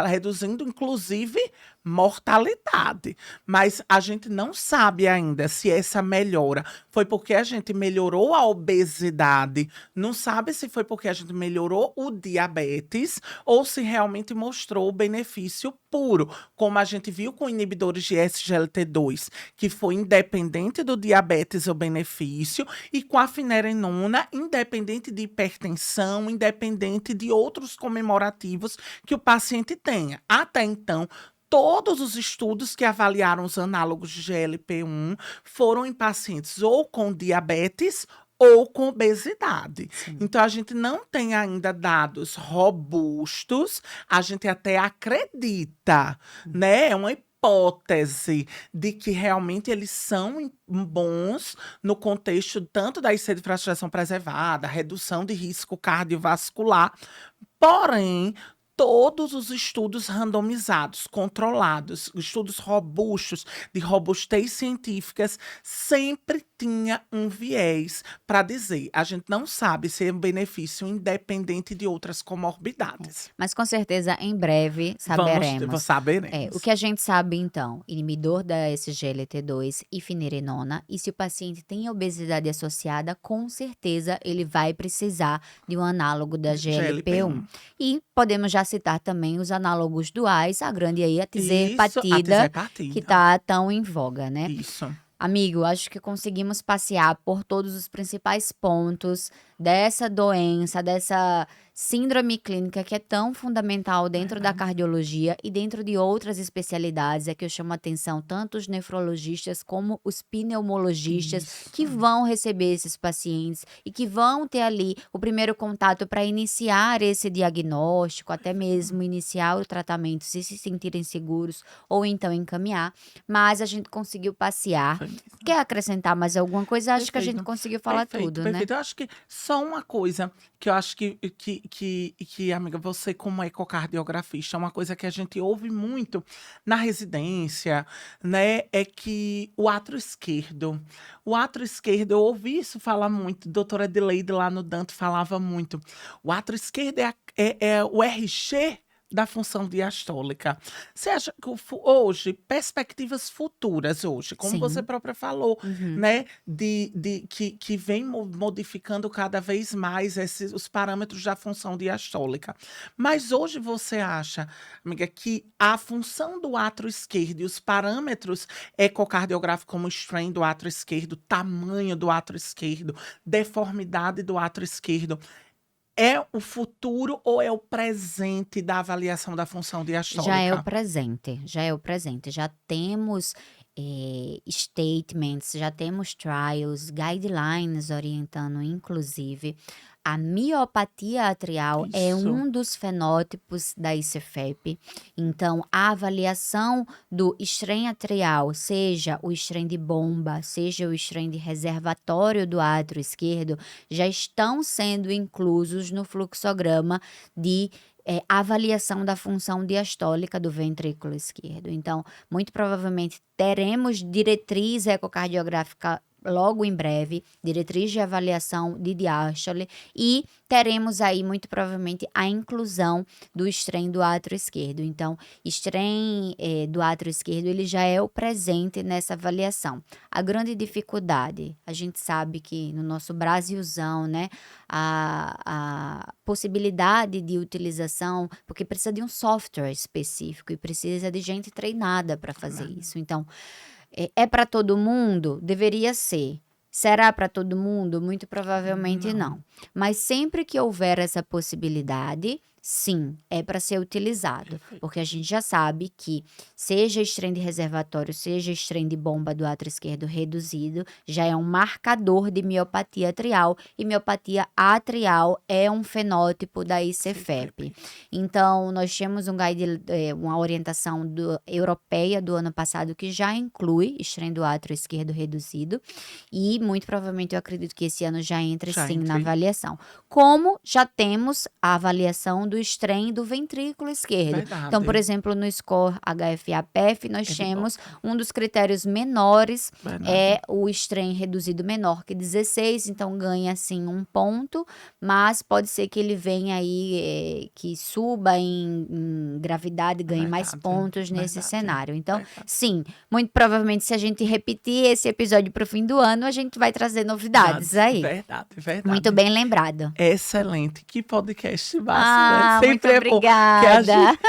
reduzindo inclusive mortalidade. Mas a gente não sabe ainda se essa melhora foi porque a gente melhorou a obesidade, não sabe se foi porque a gente melhorou o diabetes ou se realmente mostrou o benefício puro, como a gente viu com inibidores de SGLT2, que foi independente do diabetes o benefício, e com a finerenona, independente de hipertensão, independente de outros comemorativos que o paciente tenha. Até então, todos os estudos que avaliaram os análogos de GLP-1 foram em pacientes ou com diabetes ou com obesidade. Sim. Então, a gente não tem ainda dados robustos, a gente até acredita, né? É uma hipótese de que realmente eles são bons no contexto tanto da IC de fração preservada, redução de risco cardiovascular, porém, todos os estudos randomizados, controlados, estudos robustos, de robustez científicas, sempre tinha um viés para dizer. A gente não sabe se é um benefício independente de outras comorbidades. Mas com certeza em breve saberemos. Saberemos. O que a gente sabe então, inibidor da SGLT2 e finerenona, e se o paciente tem obesidade associada, com certeza ele vai precisar de um análogo da GLP-1. E podemos já citar também os análogos duais, a grande aí, a tizepatida, que está tão em voga, né? Isso. Amigo, acho que conseguimos passear por todos os principais pontos dessa doença, dessa síndrome clínica que é tão fundamental dentro da Verdade. cardiologia e dentro de outras especialidades. É que eu chamo a atenção tanto os nefrologistas como os pneumologistas Isso. que vão receber esses pacientes e que vão ter ali o primeiro contato para iniciar esse diagnóstico, até mesmo iniciar o tratamento, se sentirem seguros ou então encaminhar. Mas a gente conseguiu passear. Foi mesmo. Quer acrescentar mais alguma coisa? Acho que a gente Perfeito, conseguiu falar perfeito, tudo, né? perfeito. Eu acho que só uma coisa que eu acho que, amiga, você como ecocardiografista, uma coisa que a gente ouve muito na residência, né, é que o átrio esquerdo, eu ouvi isso falar muito, doutora Adelaide lá no Danto falava muito, o átrio esquerdo é o RG da função diastólica. Você acha que hoje, perspectivas futuras hoje, como você Sim. própria falou, Uhum. né, que vem modificando cada vez mais os parâmetros da função diastólica. Mas hoje você acha, amiga, que a função do átrio esquerdo e os parâmetros ecocardiográficos, como o strain do átrio esquerdo, tamanho do átrio esquerdo, deformidade do átrio esquerdo, é o futuro ou é o presente da avaliação da função Já é o diastólica? presente, já é o presente. Já temos, statements, já temos trials, guidelines orientando inclusive. A miopatia atrial é Isso. um dos fenótipos da ICFEP, então a avaliação do strain atrial, seja o strain de bomba, seja o strain de reservatório do átrio esquerdo, já estão sendo inclusos no fluxograma de avaliação da função diastólica do ventrículo esquerdo. Então, muito provavelmente teremos diretriz ecocardiográfica logo em breve, diretriz de avaliação de diástole e teremos aí muito provavelmente a inclusão do strain do átrio esquerdo. Então, strain do átrio esquerdo ele já é o presente nessa avaliação. A grande dificuldade, a gente sabe que no nosso Brasilzão, né, a possibilidade de utilização, porque precisa de um software específico e precisa de gente treinada para fazer Verdade. isso. Então, é para todo mundo? Deveria ser. Será para todo mundo? Muito provavelmente Não. não. Mas sempre que houver essa possibilidade, sim, é para ser utilizado. Perfeito. Porque a gente já sabe que, seja strain de reservatório, seja strain de bomba do átrio esquerdo reduzido, já é um marcador de miopatia atrial. E miopatia atrial é um fenótipo da ICFEP. Então, nós temos uma orientação europeia do ano passado que já inclui strain do átrio esquerdo reduzido. E muito provavelmente eu acredito que esse ano já entre Já sim na entrei. avaliação. Como já temos a avaliação do strain do ventrículo esquerdo. Então, por Verdade. exemplo, no score HFA-PEF, nós É de temos boa. um dos critérios menores Verdade. é o strain reduzido menor que 16, então ganha assim um ponto, mas pode ser que ele venha aí, que suba em gravidade, ganhe mais Verdade. pontos nesse Verdade. cenário. Então, Verdade. sim, muito provavelmente se a gente repetir esse episódio para o fim do ano, a gente vai trazer novidades aí. Verdade, verdade. Muito bem lembrado. Excelente. Que podcast massa, né? Ah, muito Sempre é bom. Que a gente, obrigada.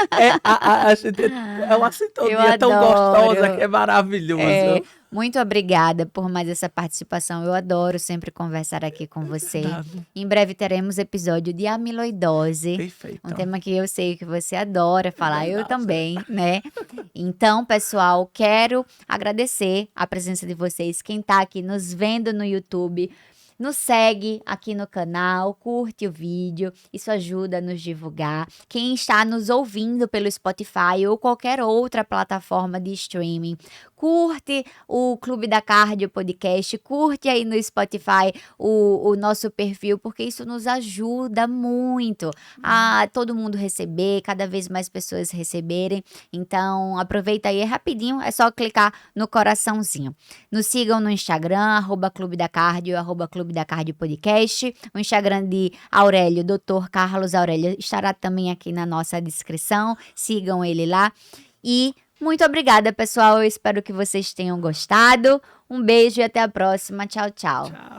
a gente é uma Eu sintonia tão gostosa que adoro. é maravilhoso. Muito obrigada por mais essa participação. Eu adoro sempre conversar aqui com você. Verdade. Em breve teremos episódio de amiloidose, um Perfeito. tema que eu sei que você adora falar, eu Verdade. também, né? Então, pessoal, quero agradecer a presença de vocês. Quem tá aqui nos vendo no YouTube, nos segue aqui no canal, curte o vídeo, isso ajuda a nos divulgar. Quem está nos ouvindo pelo Spotify ou qualquer outra plataforma de streaming, curte o Clube da Cardio Podcast, curte aí no Spotify o nosso perfil, porque isso nos ajuda muito a todo mundo receber, cada vez mais pessoas receberem. Então, aproveita aí, é rapidinho, é só clicar no coraçãozinho. Nos sigam no Instagram, @Clube da Cardio, @Clube da Cardio Podcast. O Instagram de Aurélio, Dr. Carlos Aurélio, estará também aqui na nossa descrição. Sigam ele lá. E muito obrigada, pessoal. Eu espero que vocês tenham gostado. Um beijo e até a próxima. Tchau, tchau. Tchau.